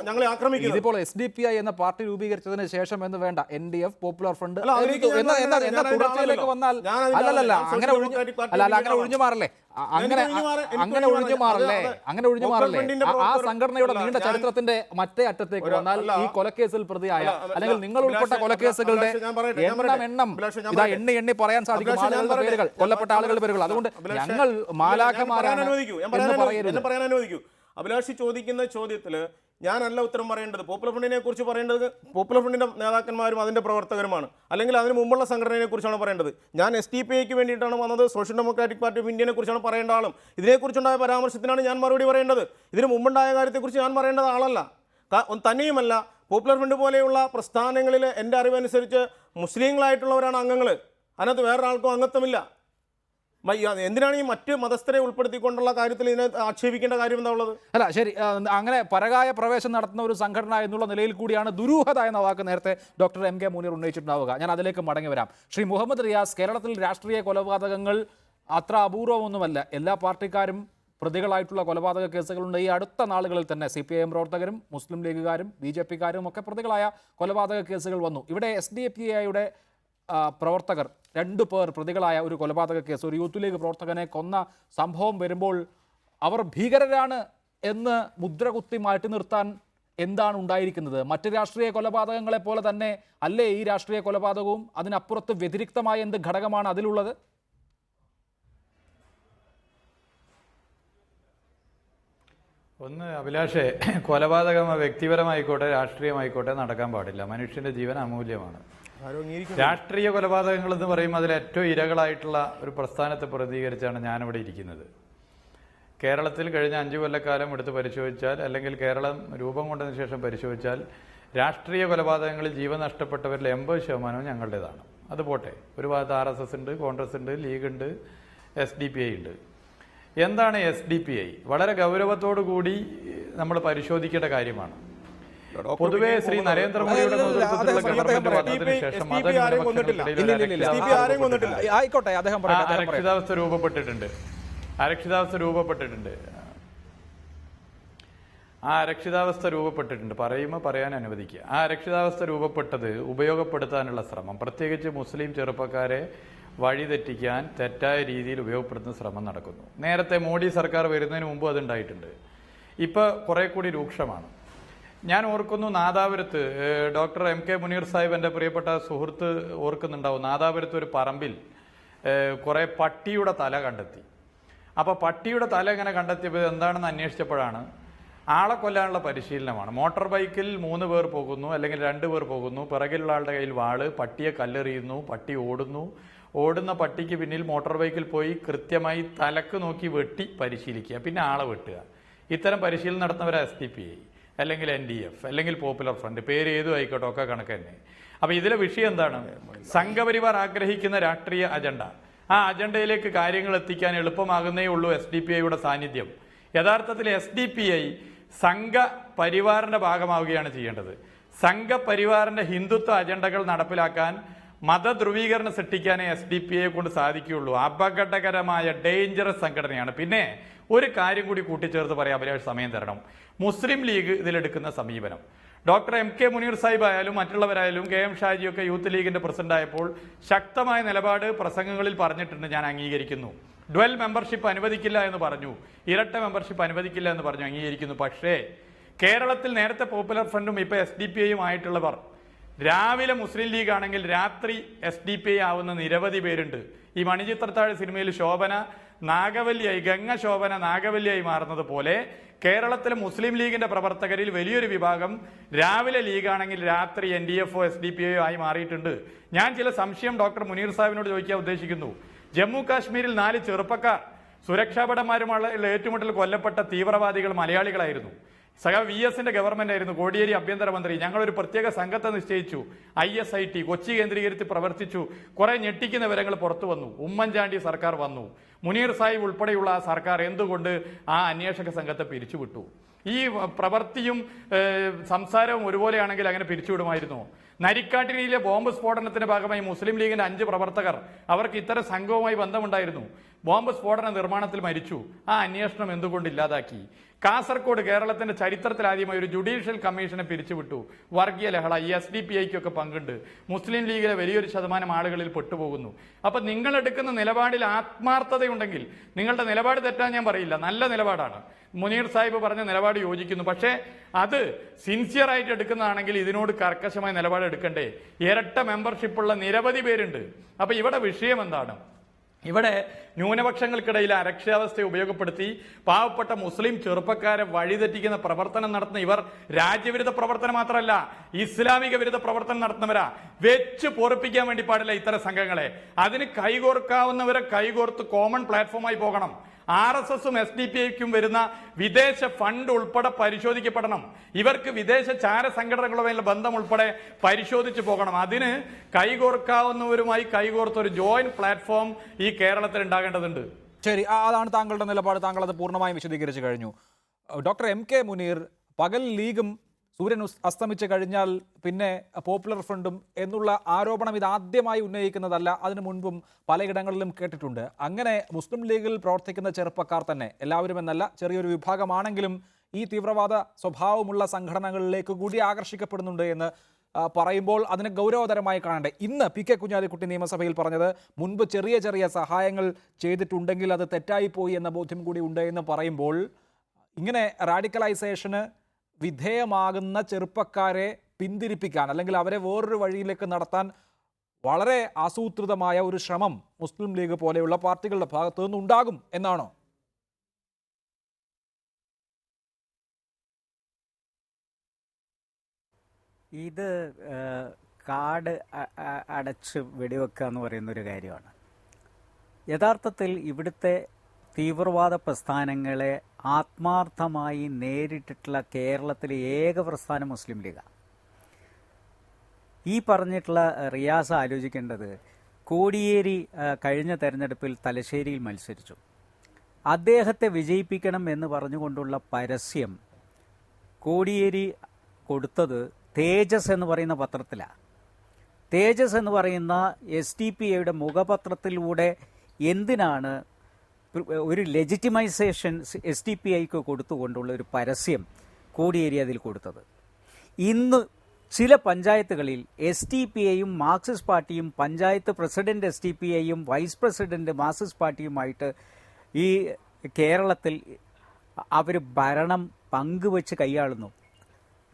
ഞങ്ങളെ ആക്രമിക്കുന്നത്. ഇതിപ്പോൾ SDPI എന്ന പാർട്ടി രൂപീകരിച്ചതിന് ശേഷം എന്ന് വേണ്ട NDF, പോപ്പുലർ ഫ്രണ്ട് തുടർച്ചയിലേക്ക് വന്നാൽ അല്ലല്ല അങ്ങനെ ഒഴിഞ്ഞു മാറല്ലേ ആ സംഘടനയുടെ നീണ്ട ചരിത്രത്തിന്റെ മറ്റേ അറ്റത്തേക്ക് വന്നാൽ ഈ കൊലക്കേസിൽ പ്രതിയായ അല്ലെങ്കിൽ നിങ്ങൾ ഉൾപ്പെട്ട കൊലക്കേസുകളുടെ എണ്ണം ഇതാ എണ്ണി പറയാൻ സാധിക്കും ആളുകളുടെ പേരുകൾ, കൊല്ലപ്പെട്ട ആളുകളുടെ പേരുകൾ. അതുകൊണ്ട് ഞങ്ങൾ മാലാഖമാരാണ് എന്ന് പറയരുത്. പറയാൻ അനുവദിക്കൂ. അഭിലാഷി ചോദിക്കുന്ന ചോദ്യത്തില് ഞാനല്ല ഉത്തരം പറയേണ്ടത്. പോപ്പുലർ ഫ്രണ്ടിനെ കുറിച്ച് പറയേണ്ടത് പോപ്പുലർ ഫ്രണ്ടിന്റെ നേതാക്കന്മാരും അതിന്റെ പ്രവർത്തകരുമാണ്, അല്ലെങ്കിൽ അതിന് മുമ്പുള്ള സംഘടനയെ കുറിച്ചാണ് പറയേണ്ടത്. ഞാൻ SDPIക്ക് വേണ്ടിയിട്ടാണ് വന്നത്, സോഷ്യൽ ഡെമോക്രാറ്റിക് പാർട്ടി ഓഫ് ഇന്ത്യനെ കുറിച്ചാണ് പറയേണ്ട ആളും. ഇതിനെക്കുറിച്ചുണ്ടായ പരാമർശത്തിനാണ് ഞാൻ മറുപടി പറയേണ്ടത്. ഇതിന് മുമ്പുണ്ടായ കാര്യത്തെക്കുറിച്ച് ഞാൻ പറയേണ്ടത് ആളല്ല. തന്നെയുമല്ല, പോപ്പുലർ ഫ്രണ്ട് പോലെയുള്ള പ്രസ്ഥാനങ്ങളിൽ എൻ്റെ അറിവനുസരിച്ച് മുസ്ലിങ്ങളായിട്ടുള്ളവരാണ് അംഗങ്ങൾ. അതിനകത്ത് വേറൊരാൾക്കും അംഗത്വമില്ല. എന്തിനാണ് ഈ മറ്റ് മതസ്ഥരെ ഉൾപ്പെടുത്തിക്കൊണ്ടുള്ള കാര്യത്തിൽ ഇതിനെ ആക്ഷേപിക്കേണ്ട കാര്യം എന്താ ഉള്ളത്? അല്ല ശരി, അങ്ങനെ പരകായ പ്രവേശം നടത്തുന്ന ഒരു സംഘടന എന്നുള്ള നിലയിൽ കൂടിയാണ് ദുരൂഹത എന്ന വാക്ക് നേരത്തെ ഡോക്ടർ MK മുനീർ ഉന്നയിച്ചിട്ടുണ്ടാവുക. ഞാൻ അതിലേക്ക് മടങ്ങി വരാം. ശ്രീ മുഹമ്മദ് റിയാസ്, കേരളത്തിൽ രാഷ്ട്രീയ കൊലപാതകങ്ങൾ അത്ര അപൂർവമൊന്നുമല്ല. എല്ലാ പാർട്ടിക്കാരും പ്രതികളായിട്ടുള്ള കൊലപാതക കേസുകളുണ്ട്. ഈ അടുത്ത നാളുകളിൽ തന്നെ CPIM പ്രവർത്തകരും മുസ്ലിം ലീഗുകാരും BJP-കാരും ഒക്കെ പ്രതികളായ കൊലപാതക കേസുകൾ വന്നു. ഇവിടെ SDPI-യുടെ പ്രവർത്തകർ 2 പേർ പ്രതികളായ ഒരു കൊലപാതക കേസ്, ഒരു യൂത്ത് ലീഗ് പ്രവർത്തകനെ കൊന്ന സംഭവം വരുമ്പോൾ അവർ ഭീകരരാണ് എന്ന് മുദ്രകുത്തി മാറ്റി നിർത്താൻ എന്താണ് ഉണ്ടായിരിക്കുന്നത്? മറ്റ് രാഷ്ട്രീയ കൊലപാതകങ്ങളെ പോലെ തന്നെ അല്ലേ ഈ രാഷ്ട്രീയ കൊലപാതകവും? അതിനപ്പുറത്ത് വ്യതിരിക്തമായ എന്ത് ഘടകമാണ് അതിലുള്ളത്? ഒന്ന് അഭിലാഷേ, കൊലപാതകം വ്യക്തിപരമായിക്കോട്ടെ രാഷ്ട്രീയമായിക്കോട്ടെ നടക്കാൻ പാടില്ല. മനുഷ്യന്റെ ജീവൻ അമൂല്യമാണ്. രാഷ്ട്രീയ കൊലപാതകങ്ങൾ എന്ന് പറയുമ്പോൾ അതിൽ ഏറ്റവും ഇരകളായിട്ടുള്ള ഒരു പ്രസ്ഥാനത്തെ പ്രതികരിച്ചാണ് ഞാനിവിടെ ഇരിക്കുന്നത്. കേരളത്തിൽ കഴിഞ്ഞ 5 കൊല്ലക്കാലം എടുത്ത് പരിശോധിച്ചാൽ, അല്ലെങ്കിൽ കേരളം രൂപം കൊണ്ടതിന് ശേഷം പരിശോധിച്ചാൽ, രാഷ്ട്രീയ കൊലപാതകങ്ങളിൽ ജീവൻ നഷ്ടപ്പെട്ടവരിൽ 80% ഞങ്ങളുടേതാണ്. അത് പോട്ടെ, ഒരു ഭാഗത്ത് RSS ഉണ്ട്, കോൺഗ്രസ് ഉണ്ട്, ലീഗ് ഉണ്ട്, SDPI ഉണ്ട്. എന്താണ് SDPI? വളരെ ഗൗരവത്തോടു കൂടി നമ്മൾ പരിശോധിക്കേണ്ട കാര്യമാണ്. പൊതുവെ ശ്രീ നരേന്ദ്രമോദിയുടെ നേതൃത്വത്തിലുള്ള ഗവൺമെന്റ് വന്നതിന് ശേഷം അരക്ഷിതാവസ്ഥ രൂപപ്പെട്ടിട്ടുണ്ട്. പറയുമ്പോൾ പറയാൻ അനുവദിക്കുക. ആ അരക്ഷിതാവസ്ഥ രൂപപ്പെട്ടത് ഉപയോഗപ്പെടുത്താനുള്ള ശ്രമം, പ്രത്യേകിച്ച് മുസ്ലിം ചെറുപ്പക്കാരെ വഴിതെറ്റിക്കാൻ തെറ്റായ രീതിയിൽ ഉപയോഗപ്പെടുത്തുന്ന ശ്രമം നടക്കുന്നു. നേരത്തെ മോഡി സർക്കാർ വരുന്നതിന് മുമ്പ് അതുണ്ടായിട്ടുണ്ട്. ഇപ്പോൾ കുറെ കൂടി രൂക്ഷമാണ്. ഞാൻ ഓർക്കുന്നു, നാദാപുരത്ത് ഡോക്ടർ MK മുനീർ സാഹിബ്, എൻ്റെ പ്രിയപ്പെട്ട സുഹൃത്ത്, ഓർക്കുന്നുണ്ടാവും. നാദാപുരത്ത് ഒരു പറമ്പിൽ കുറേ പട്ടിയുടെ തല കണ്ടെത്തി. അപ്പോൾ പട്ടിയുടെ തല ഇങ്ങനെ കണ്ടെത്തിയപ്പോൾ എന്താണെന്ന് അന്വേഷിച്ചപ്പോഴാണ് ആളെ കൊല്ലാനുള്ള പരിശീലനമാണ്. മോട്ടോർ ബൈക്കിൽ 3 പേർ പോകുന്നു, അല്ലെങ്കിൽ 2 പേർ പോകുന്നു. പിറകിലുള്ള ആളുടെ കയ്യിൽ വാള്, പട്ടിയെ കല്ലെറിയുന്നു, പട്ടി ഓടുന്ന പട്ടിക്ക് പിന്നിൽ മോട്ടോർ ബൈക്കിൽ പോയി കൃത്യമായി തലക്ക് നോക്കി വെട്ടി പരിശീലിക്കുക, പിന്നെ ആളെ വെട്ടുക. ഇത്തരം പരിശീലനം നടത്തുന്നവരാ SDPI, അല്ലെങ്കിൽ NDF, അല്ലെങ്കിൽ പോപ്പുലർ ഫ്രണ്ട്, പേര് ഏതും ആയിക്കോട്ടെ, ഒക്കെ കണക്ക് തന്നെ. അപ്പോൾ ഇതിലെ വിഷയം എന്താണ്? സംഘപരിവാർ ആഗ്രഹിക്കുന്ന രാഷ്ട്രീയ അജണ്ട, ആ അജണ്ടയിലേക്ക് കാര്യങ്ങൾ എത്തിക്കാൻ എളുപ്പമാകുന്നേ ഉള്ളൂ SDPIയുടെ സാന്നിധ്യം. യഥാർത്ഥത്തിൽ SDPI സംഘപരിവാറിന്റെ ഭാഗമാവുകയാണ് ചെയ്യേണ്ടത്. സംഘപരിവാറിന്റെ ഹിന്ദുത്വ അജണ്ടകൾ നടപ്പിലാക്കാൻ, മതധ്രുവീകരണം സൃഷ്ടിക്കാനേ SDPIയെ കൊണ്ട് സാധിക്കുകയുള്ളൂ. അപകടകരമായ ഡേഞ്ചറസ് സംഘടനയാണ്. പിന്നെ ഒരു കാര്യം കൂടി കൂട്ടിച്ചേർത്ത് പറയാം, അഭിലാഷ് സമയം തരണം. മുസ്ലിം ലീഗ് ഇതിലെടുക്കുന്ന സമീപനം, ഡോക്ടർ MK മുനീർ സാഹിബ് ആയാലും മറ്റുള്ളവരായാലും KM ഷാജിയൊക്കെ യൂത്ത് ലീഗിന്റെ പ്രസിഡന്റ് ആയപ്പോൾ ശക്തമായ നിലപാട് പ്രസംഗങ്ങളിൽ പറഞ്ഞിട്ടുണ്ട്, ഞാൻ അംഗീകരിക്കുന്നു. ഡ്വൽ മെമ്പർഷിപ്പ് അനുവദിക്കില്ല എന്ന് പറഞ്ഞു, ഇരട്ട മെമ്പർഷിപ്പ് അനുവദിക്കില്ല എന്ന് പറഞ്ഞു, അംഗീകരിക്കുന്നു. പക്ഷേ കേരളത്തിൽ നേരത്തെ പോപ്പുലർ ഫ്രണ്ടും ഇപ്പോൾ SDPIയും ആയിട്ടുള്ളവർ രാവിലെ മുസ്ലിം ലീഗ് ആണെങ്കിൽ രാത്രി SDPI ആവുന്ന നിരവധി പേരുണ്ട്. ഈ മണിച്ചിത്രത്താഴ് സിനിമയിൽ ശോഭന നാഗവല്ലിയായി, ഗംഗ ശോഭന നാഗവല്ലിയായി മാറുന്നത് പോലെ കേരളത്തിലെ മുസ്ലിം ലീഗിന്റെ പ്രവർത്തകരിൽ വലിയൊരു വിഭാഗം രാവിലെ ലീഗാണെങ്കിൽ രാത്രി NDFO SDPIയോ ആയി മാറിയിട്ടുണ്ട്. ഞാൻ ചില സംശയം ഡോക്ടർ മുനീർ സാഹിബിനോട് ചോദിക്കാൻ ഉദ്ദേശിക്കുന്നു. ജമ്മു കാശ്മീരിൽ 4 ചെറുപ്പക്കാർ സുരക്ഷാഭടന്മാരുമുള്ള ഏറ്റുമുട്ടൽ കൊല്ലപ്പെട്ട തീവ്രവാദികൾ മലയാളികളായിരുന്നു. VS-ന്റെ ഗവൺമെന്റ് ആയിരുന്നു, കോടിയേരി ആഭ്യന്തരമന്ത്രി. ഞങ്ങളൊരു പ്രത്യേക സംഘത്തെ നിശ്ചയിച്ചു. ISIT കൊച്ചി കേന്ദ്രീകരിച്ച് പ്രവർത്തിച്ചു. കുറെ ഞെട്ടിക്കുന്ന വിവരങ്ങൾ പുറത്തു വന്നു. ഉമ്മൻചാണ്ടി സർക്കാർ വന്നു. മുനീർ സാഹിബ് ഉൾപ്പെടെയുള്ള ആ സർക്കാർ എന്തുകൊണ്ട് ആ അന്വേഷക സംഘത്തെ പിരിച്ചുവിട്ടു? ഈ പ്രവൃത്തിയും സംസാരവും ഒരുപോലെയാണെങ്കിൽ അങ്ങനെ പിരിച്ചുവിടുമായിരുന്നു. നരിക്കാട്ടിരിയിലെ ബോംബ് സ്ഫോടനത്തിന്റെ ഭാഗമായി മുസ്ലിം ലീഗിന്റെ 5 പ്രവർത്തകർ, അവർക്ക് ഇത്തരം സംഘവുമായി ബന്ധമുണ്ടായിരുന്നു. ബോംബ് സ്ഫോടന നിർമ്മാണത്തിൽ മരിച്ചു. ആ അന്വേഷണം എന്തുകൊണ്ട് ഇല്ലാതാക്കി? കാസർഗോഡ് കേരളത്തിന്റെ ചരിത്രത്തിൽ ആദ്യമായി ഒരു ജുഡീഷ്യൽ കമ്മീഷനെ പിരിച്ചുവിട്ടു. വർഗീയ ലഹള, ഈ SDPIക്കൊക്കെ പങ്കുണ്ട്. മുസ്ലിം ലീഗിലെ വലിയൊരു ശതമാനം ആളുകളിൽ പെട്ടുപോകുന്നു. അപ്പൊ നിങ്ങൾ എടുക്കുന്ന നിലപാടിൽ ആത്മാർത്ഥതയുണ്ടെങ്കിൽ, നിങ്ങളുടെ നിലപാട് തെറ്റാൻ ഞാൻ പറയില്ല, നല്ല നിലപാടാണ്. മുനീർ സാഹിബ് പറഞ്ഞ നിലപാട് യോജിക്കുന്നു. പക്ഷേ അത് സിൻസിയറായിട്ട് എടുക്കുന്നതാണെങ്കിൽ ഇതിനോട് കർക്കശമായ നിലപാട് എടുക്കണ്ടേ? ഇരട്ട മെമ്പർഷിപ്പുള്ള നിരവധി പേരുണ്ട്. അപ്പൊ ഇവിടെ വിഷയം എന്താണ്? ഇവിടെ ന്യൂനപക്ഷങ്ങൾക്കിടയിൽ അരക്ഷിതാവസ്ഥയെ ഉപയോഗപ്പെടുത്തി പാവപ്പെട്ട മുസ്ലിം ചെറുപ്പക്കാരെ വഴിതെറ്റിക്കുന്ന പ്രവർത്തനം നടത്തുന്ന ഇവർ രാജ്യവിരുദ്ധ പ്രവർത്തനം മാത്രമല്ല, ഇസ്ലാമിക വിരുദ്ധ പ്രവർത്തനം നടത്തുന്നവരാ. വെച്ച് പൊറപ്പിക്കാൻ വേണ്ടി പാടില്ല ഇത്തരം സംഘങ്ങളെ. അതിന് കൈകോർക്കാവുന്നവരെ കൈകോർത്ത് കോമൺ പ്ലാറ്റ്ഫോമായി പോകണം. RSSും SDPIക്കും വരുന്ന വിദേശ ഫണ്ട് ഉൾപ്പെടെ പരിശോധിക്കപ്പെടണം. ഇവർക്ക് വിദേശ ചാര സംഘടനകളുമായുള്ള ബന്ധം ഉൾപ്പെടെ പരിശോധിച്ചു പോകണം. അതിന് കൈകോർക്കാവുന്നവരുമായി കൈകോർത്തൊരു ജോയിന്റ് പ്ലാറ്റ്ഫോം ഈ കേരളത്തിൽ ഉണ്ടാകേണ്ടതുണ്ട്. ശരി, അതാണ് താങ്കളുടെ നിലപാട്. താങ്കൾ അത് പൂർണ്ണമായും വിശദീകരിച്ചു കഴിഞ്ഞു. ഡോക്ടർ MK മുനീർ, പകൽ ലീഗും സൂര്യൻ അസ്തമിച്ച് കഴിഞ്ഞാൽ പിന്നെ പോപ്പുലർ ഫ്രണ്ടും എന്നുള്ള ആരോപണം ഇതാദ്യമായി ഉന്നയിക്കുന്നതല്ല. അതിനു മുൻപും പലയിടങ്ങളിലും കേട്ടിട്ടുണ്ട്. അങ്ങനെ മുസ്ലിം ലീഗിൽ പ്രവർത്തിക്കുന്ന ചെറുപ്പക്കാർ തന്നെ, എല്ലാവരും എന്നല്ല, ചെറിയൊരു വിഭാഗമാണെങ്കിലും ഈ തീവ്രവാദ സ്വഭാവമുള്ള സംഘടനകളിലേക്ക് കൂടി ആകർഷിക്കപ്പെടുന്നുണ്ട് എന്ന് പറയുമ്പോൾ അതിന് ഗൗരവതരമായി കാണണ്ടേ? ഇന്ന് PK കുഞ്ഞാലിക്കുട്ടി നിയമസഭയിൽ പറഞ്ഞത് മുൻപ് ചെറിയ ചെറിയ സഹായങ്ങൾ ചെയ്തിട്ടുണ്ടെങ്കിൽ അത് തെറ്റായിപ്പോയി എന്ന ബോധ്യം കൂടി ഉണ്ട് എന്ന് പറയുമ്പോൾ, ഇങ്ങനെ റാഡിക്കലൈസേഷന് വിധേയമാകുന്ന ചെറുപ്പക്കാരെ പിന്തിരിപ്പിക്കാൻ അല്ലെങ്കിൽ അവരെ വേറൊരു വഴിയിലേക്ക് നടത്താൻ വളരെ ആസൂത്രിതമായ ഒരു ശ്രമം മുസ്ലിം ലീഗ് പോലെയുള്ള പാർട്ടികളുടെ ഭാഗത്തു നിന്നുണ്ടാകും എന്നാണോ? ഇത് കാട് അടച്ച് വെടിവെക്കുക എന്ന് പറയുന്നൊരു കാര്യമാണ്. യഥാർത്ഥത്തിൽ ഇവിടുത്തെ തീവ്രവാദ പ്രസ്ഥാനങ്ങളെ ആത്മാർത്ഥമായി നേരിട്ടിട്ടുള്ള കേരളത്തിലെ ഏക പ്രസ്ഥാനം മുസ്ലിം ലീഗാണ്. ഈ പറഞ്ഞിട്ടുള്ള റിയാസ് ആലോചിക്കേണ്ടത്, കോടിയേരി കഴിഞ്ഞ തെരഞ്ഞെടുപ്പിൽ തലശ്ശേരിയിൽ മത്സരിച്ചു. അദ്ദേഹത്തെ വിജയിപ്പിക്കണം എന്ന് പറഞ്ഞുകൊണ്ടുള്ള പരസ്യം കോടിയേരി കൊടുത്തത് തേജസ് എന്ന് പറയുന്ന പത്രത്തിലാണ്. തേജസ് എന്ന് പറയുന്ന SDPIയുടെ മുഖപത്രത്തിലൂടെ എന്തിനാണ് ഒരു ലെജിറ്റിമൈസേഷൻ SDPIക്ക് കൊടുത്തുകൊണ്ടുള്ള ഒരു പരസ്യം കോടിയേരി അതിൽ കൊടുത്തത്? ഇന്ന് ചില പഞ്ചായത്തുകളിൽ SDPIയും മാർക്സിസ്റ്റ് പാർട്ടിയും പഞ്ചായത്ത് പ്രസിഡന്റ് SDPIയും വൈസ് പ്രസിഡന്റ് മാർക്സിസ്റ്റ് പാർട്ടിയുമായിട്ട് ഈ കേരളത്തിൽ അവർ ഭരണം പങ്കുവെച്ച് കൈയാളുന്നു.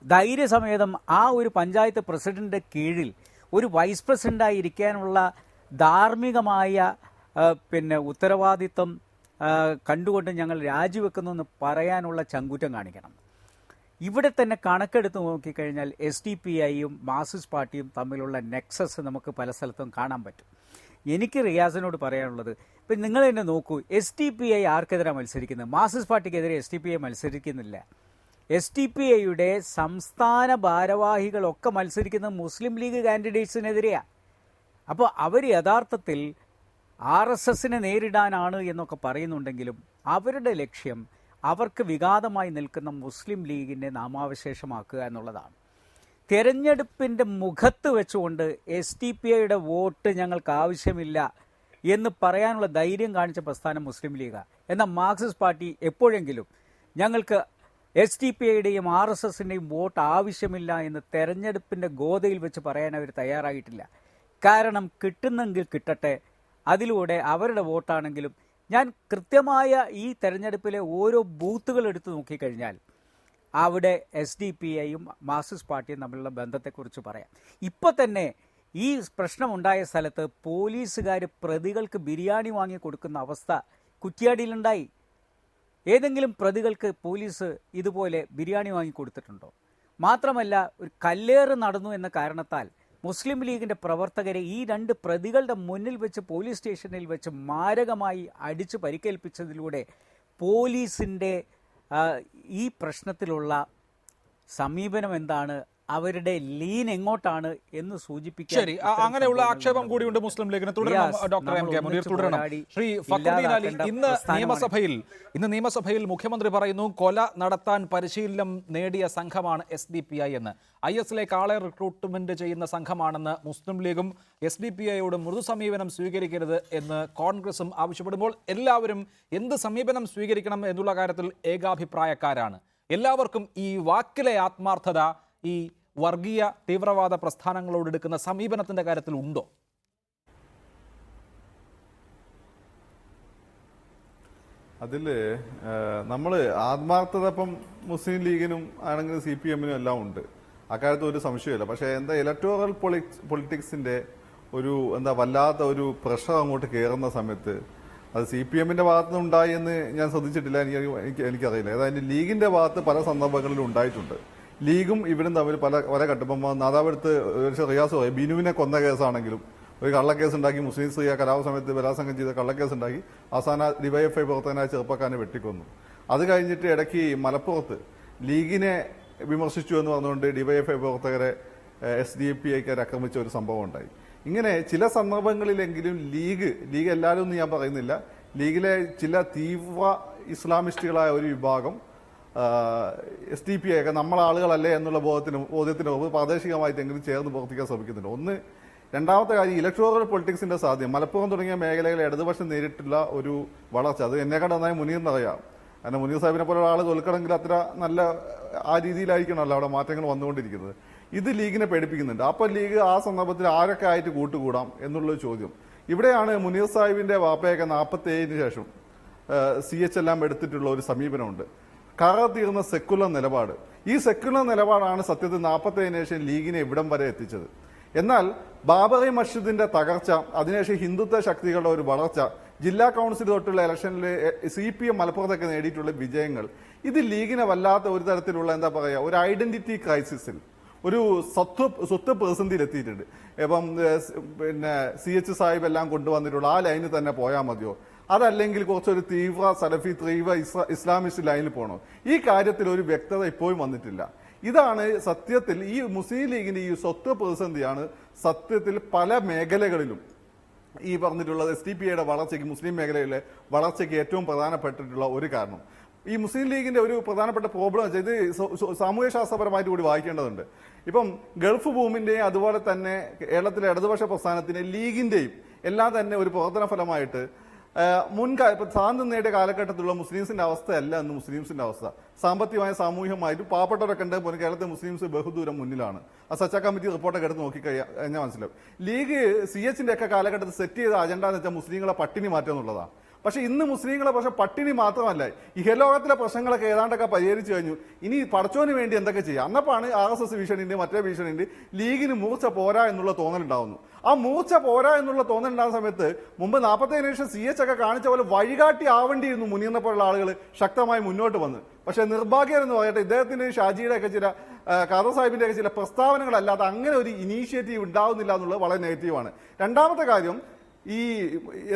ധൈര്യസമേതം ആ ഒരു പഞ്ചായത്ത് പ്രസിഡന്റിന്റെ കീഴിൽ ഒരു വൈസ് പ്രസിഡന്റായി ഇരിക്കാനുള്ള ധാർമ്മികമായ ഉത്തരവാദിത്വം കണ്ടുകൊണ്ട് ഞങ്ങൾ രാജിവെക്കുന്നു എന്ന് പറയാനുള്ള ചങ്കൂറ്റം കാണിക്കണം. ഇവിടെ തന്നെ കണക്കെടുത്ത് നോക്കിക്കഴിഞ്ഞാൽ SDPIയും മാർക്സിസ്റ്റ് പാർട്ടിയും തമ്മിലുള്ള നെക്സസ് നമുക്ക് പല സ്ഥലത്തും കാണാൻ പറ്റും. എനിക്ക് റിയാസിനോട് പറയാനുള്ളത്, ഇപ്പം നിങ്ങൾ തന്നെ നോക്കൂ, SDPI ആർക്കെതിരാണ് മത്സരിക്കുന്നത്? Marxist പാർട്ടിക്കെതിരെ SDPI മത്സരിക്കുന്നില്ല. SDPIയുടെ സംസ്ഥാന ഭാരവാഹികളൊക്കെ മത്സരിക്കുന്നത് മുസ്ലിം ലീഗ് കാൻഡിഡേറ്റ്സിനെതിരെയാണ്. അപ്പോൾ അവർ യഥാർത്ഥത്തിൽ RSSനെ നേരിടാനാണ് എന്നൊക്കെ പറയുന്നുണ്ടെങ്കിലും അവരുടെ ലക്ഷ്യം അവർക്ക് വിഘാതമായി നിൽക്കുന്ന മുസ്ലിം ലീഗിനെ നാമാവശേഷമാക്കുക എന്നുള്ളതാണ്. തെരഞ്ഞെടുപ്പിൻ്റെ മുഖത്ത് വെച്ചുകൊണ്ട് SDPIയുടെ വോട്ട് ഞങ്ങൾക്ക് ആവശ്യമില്ല എന്ന് പറയാനുള്ള ധൈര്യം കാണിച്ച പ്രസ്ഥാനം മുസ്ലിം ലീഗാണ്. എന്നാൽ മാർക്സിസ്റ്റ് പാർട്ടി എപ്പോഴെങ്കിലും ഞങ്ങൾക്ക് SDPIയുടെയും RSSന്റെയും വോട്ട് ആവശ്യമില്ല എന്ന് തെരഞ്ഞെടുപ്പിൻ്റെ ഗോതയിൽ വെച്ച് പറയാൻ അവർ തയ്യാറായിട്ടില്ല. കാരണം കിട്ടുന്നെങ്കിൽ കിട്ടട്ടെ, അതിലൂടെ അവരുടെ വോട്ടാണെങ്കിലും. ഞാൻ കൃത്യമായ ഈ തെരഞ്ഞെടുപ്പിലെ ഓരോ ബൂത്തുകൾ എടുത്തു നോക്കിക്കഴിഞ്ഞാൽ അവിടെ SDPIയും മാർക്സിസ്റ്റ് പാർട്ടിയും തമ്മിലുള്ള ബന്ധത്തെക്കുറിച്ച് പറയാം. ഇപ്പോൾ തന്നെ ഈ പ്രശ്നമുണ്ടായ സ്ഥലത്ത് പോലീസുകാർ പ്രതികൾക്ക് ബിരിയാണി വാങ്ങി കൊടുക്കുന്ന അവസ്ഥ കുറ്റ്യാടിയിലുണ്ടായി. ഏതെങ്കിലും പ്രതികൾക്ക് പോലീസ് ഇതുപോലെ ബിരിയാണി വാങ്ങിക്കൊടുത്തിട്ടുണ്ടോ? മാത്രമല്ല, ഒരു കല്ലേറ് നടന്നു എന്ന കാരണത്താൽ മുസ്ലിം ലീഗിൻ്റെ പ്രവർത്തകരെ ഈ 2 പ്രതികളുടെ മുന്നിൽ വെച്ച് പോലീസ് സ്റ്റേഷനിൽ വെച്ച് മാരകമായി അടിച്ച് പരിക്കേൽപ്പിച്ചതിലൂടെ പോലീസിൻ്റെ ഈ പ്രശ്നത്തിലുള്ള സമീപനം എന്താണ്, അവരുടെ ലീൻ എങ്ങോട്ടാണ് എന്ന് സൂചിപ്പിക്കാൻ ശരി, അങ്ങനെയുള്ള ആക്ഷേപം കൂടിയുണ്ട് മുസ്ലിം ലീഗിന്. തുടരണം ഡോക്ടർ എം കെ മുനീർ, തുടരണം. ശ്രീ ഫക്രുദ്ദീൻ അലി, ഇന്ന് നിയമസഭയിൽ മുഖ്യമന്ത്രി പറയുന്നു കൊല നടത്താൻ പരിശീലനം നേടിയ സംഘമാണ് SDPI എന്ന്. IS-ലേക്ക് ആളെ റിക്രൂട്ട്മെന്റ് ചെയ്യുന്ന സംഘമാണെന്ന് മുസ്ലിം ലീഗും SDPIയോട് മൃദു സമീപനം സ്വീകരിക്കരുത് എന്ന് കോൺഗ്രസും ആവശ്യപ്പെടുമ്പോൾ എല്ലാവരും എന്ത് സമീപനം സ്വീകരിക്കണം എന്നുള്ള കാര്യത്തിൽ ഏകാഭിപ്രായക്കാരാണ്. എല്ലാവർക്കും ഈ വാക്കിലെ ആത്മാർത്ഥത ഈ വർഗീയ തീവ്രവാദ പ്രസ്ഥാനങ്ങളോട് എടുക്കുന്ന സമീപനത്തിന്റെ കാര്യത്തിൽ ഉണ്ടോ? അതിൽ നമ്മൾ ആത്മാർത്ഥത ഇപ്പം മുസ്ലിം ലീഗിനും ആണെങ്കിലും CPM-നും എല്ലാം ഉണ്ട്, അക്കാര്യത്തിൽ ഒരു സംശയമില്ല. പക്ഷേ എന്താ ഇലക്ടോറൽ പൊളിറ്റിക്സിന്റെ ഒരു വല്ലാത്ത ഒരു പ്രഷർ അങ്ങോട്ട് കയറുന്ന സമയത്ത് അത് CPM-ന്റെ ഭാഗത്തുനിന്ന് ഉണ്ടായി എന്ന് ഞാൻ ശ്രദ്ധിച്ചിട്ടില്ല, എനിക്കറിയില്ല. അതായത് ലീഗിന്റെ ഭാഗത്ത് പല സന്ദർഭങ്ങളിലും ഉണ്ടായിട്ടുണ്ട്. ലീഗും ഇവരും തമ്മിൽ പല ഘട്ടപ്പം നാദാപുരത്ത് റിയാസ് ബിനുവിനെ കൊന്ന കേസാണെങ്കിലും ഒരു കള്ളക്കേസ് ഉണ്ടാക്കി, മുസ്ലിം സ്ത്രീയെ കലാപ സമയത്ത് ബലാത്സംഗം ചെയ്ത കള്ളക്കേസ് ഉണ്ടാക്കി അവസാന DYFI പ്രവർത്തകനായ ചെറുപ്പക്കാരനെ വെട്ടിക്കൊന്നു. അത് കഴിഞ്ഞിട്ട് ഇടയ്ക്ക് മലപ്പുറത്ത് ലീഗിനെ വിമർശിച്ചു എന്ന് പറഞ്ഞുകൊണ്ട് DYFI പ്രവർത്തകരെ SDPIക്കാർ ആക്രമിച്ച ഒരു സംഭവം ഉണ്ടായി. ഇങ്ങനെ ചില സന്ദർഭങ്ങളിലെങ്കിലും ലീഗ് എല്ലാവരും ഒന്നും ഞാൻ പറയുന്നില്ല, ലീഗിലെ ചില തീവ്ര ഇസ്ലാമിസ്റ്റുകളായ ഒരു വിഭാഗം SDPI ഒക്കെ നമ്മളാളുകളല്ലേ എന്നുള്ള ബോധ്യത്തിന് പ്രാദേശികമായിട്ടെങ്കിലും ചേർന്ന് പ്രവർത്തിക്കാൻ ശ്രമിക്കുന്നുണ്ട്. രണ്ടാമത്തെ കാര്യം ഇലക്ടോറൽ പൊളിറ്റിക്സിന്റെ സാധ്യത. മലപ്പുറം തുടങ്ങിയ മേഖലകളിൽ ഇടതുപക്ഷം നേരിട്ടുള്ള ഒരു വളർച്ച, അത് എന്നെക്കാൾ നന്നായി മുനീറിനറിയാം. കാരണം മുനീർ സാഹിബിനെ പോലെ ആൾ തോൽക്കണമെങ്കിൽ അത്ര നല്ല ആ രീതിയിലായിരിക്കണമല്ലോ അവിടെ മാറ്റങ്ങൾ വന്നുകൊണ്ടിരിക്കുന്നത്. ഇത് ലീഗിനെ പേടിപ്പിക്കുന്നുണ്ട്. അപ്പോൾ ലീഗ് ആ സന്ദർഭത്തിൽ ആരൊക്കെ ആയിട്ട് കൂട്ടുകൂടാം എന്നുള്ളൊരു ചോദ്യം. ഇവിടെയാണ് മുനീർ സാഹിബിന്റെ വാപ്പയൊക്കെ 47-ന് ശേഷം CH എല്ലാം എടുത്തിട്ടുള്ള ഒരു സമീപനമുണ്ട്. കറ തീർന്ന സെക്കുലർ നിലപാട്. ഈ സെക്കുലർ നിലപാടാണ് സത്യത്തിൽ 47-ന് ശേഷം ലീഗിനെ ഇവിടം വരെ എത്തിച്ചത്. എന്നാൽ ബാബറി മസ്ജിദിന്റെ തകർച്ച, അതിനുശേഷം ഹിന്ദുത്വ ശക്തികളുടെ ഒരു വളർച്ച, ജില്ലാ കൗൺസിൽ തൊട്ടുള്ള ഇലക്ഷനിൽ CPM മലപ്പുറത്തൊക്കെ നേടിയിട്ടുള്ള വിജയങ്ങൾ, ഇത് ലീഗിനെ വല്ലാത്ത ഒരു തരത്തിലുള്ള ഒരു ഐഡന്റിറ്റി ക്രൈസിസിൽ, ഒരു സ്വത്ത് പ്രതിസന്ധിയിൽ എത്തിയിട്ടുണ്ട്. ഇപ്പം CH സാഹിബ് എല്ലാം കൊണ്ടുവന്നിട്ടുള്ള ആ ലൈനിൽ തന്നെ പോയാൽ മതിയോ, അതല്ലെങ്കിൽ കുറച്ചൊരു തീവ്ര സലഫി തീവ്ര ഇസ്ലാമിസ്റ്റ് ലൈനിൽ പോകണോ? ഈ കാര്യത്തിൽ ഒരു വ്യക്തത ഇപ്പോഴും വന്നിട്ടില്ല. ഇതാണ് സത്യത്തിൽ ഈ മുസ്ലിം ലീഗിന്റെ ഈ സ്വത്ത് പ്രതിസന്ധിയാണ് സത്യത്തിൽ പല മേഖലകളിലും ഈ പറഞ്ഞിട്ടുള്ളത് SDPIയുടെ വളർച്ചയ്ക്ക്, മുസ്ലിം മേഖലയിലെ വളർച്ചയ്ക്ക് ഏറ്റവും പ്രധാനപ്പെട്ടിട്ടുള്ള ഒരു കാരണം. ഈ മുസ്ലിം ലീഗിന്റെ ഒരു പ്രധാനപ്പെട്ട പ്രോബ്ലം വെച്ചാൽ ഇത് സാമൂഹ്യ ശാസ്ത്രപരമായിട്ട് കൂടി വായിക്കേണ്ടതുണ്ട്. ഇപ്പം ഗൾഫ് ഭൂമിന്റെയും അതുപോലെ തന്നെ കേരളത്തിലെ ഇടതുപക്ഷ പ്രസ്ഥാനത്തിന്റെ ലീഗിന്റെയും എല്ലാം തന്നെ ഒരു പ്രവർത്തന ഫലമായിട്ട് സ്വാതന്ത്ര്യം നേടിയ കാലഘട്ടത്തിലുള്ള മുസ്ലിംസിന്റെ അവസ്ഥയല്ല ഇന്ന് മുസ്ലിംസിന്റെ അവസ്ഥ. സാമ്പത്തികമായി സാമൂഹികമായിട്ട് പാവപ്പെട്ടവരൊക്കെ ഉണ്ട്. കേരളത്തിലെ മുസ്ലിംസ് ബഹുദൂരം മുന്നിലാണ്. ആ സച്ച കമ്മിറ്റി റിപ്പോർട്ടൊക്കെ എടുത്ത് നോക്കിക്കഴിഞ്ഞാൽ മനസ്സിലാവും. ലീഗ് CH-ന്റെ ഒക്കെ കാലഘട്ടത്തിൽ സെറ്റ് ചെയ്ത അജണ്ട എന്ന് വെച്ചാൽ മുസ്ലിങ്ങളെ പട്ടിണി മാറ്റുക എന്നുള്ളതാണ്. പക്ഷെ ഇന്ന് മുസ്ലിങ്ങളെ പക്ഷെ പട്ടിണി മാത്രമല്ല, ഇഹലോകത്തിലെ പ്രശ്നങ്ങളൊക്കെ ഏതാണ്ടൊക്കെ പരിഹരിച്ചു കഴിഞ്ഞു. ഇനി പടച്ചോന് വേണ്ടി എന്തൊക്കെ ചെയ്യാം? അന്നപ്പാണ് RSS ഭീഷണിന്റെ മറ്റേ ഭീഷണിന്റെ ലീഗിന് മൂർച്ച പോരാ എന്നുള്ള തോന്നലുണ്ടാവുന്നു. ആ മൂർച്ച പോരാ എന്നുള്ള തോന്നലുണ്ടാകുന്ന സമയത്ത് മുമ്പ് 47-ന് ശേഷം CH ഒക്കെ കാണിച്ച പോലെ വഴികാട്ടി ആവേണ്ടിയിരുന്നു മുനീറിനെ പോലുള്ള ആളുകൾ ശക്തമായി മുന്നോട്ട് വന്ന്. പക്ഷെ നിർഭാഗ്യം എന്ന് പറയട്ടെ, ഇദ്ദേഹത്തിന്റെ ഷാജിയുടെ ഒക്കെ ചില ഖാദർ സാഹിബിന്റെ ഒക്കെ ചില പ്രസ്താവനകളല്ലാതെ അങ്ങനെ ഒരു ഇനീഷ്യേറ്റീവ് ഉണ്ടാവുന്നില്ല എന്നുള്ളത് വളരെ നെഗറ്റീവാണ്. രണ്ടാമത്തെ കാര്യം, ഈ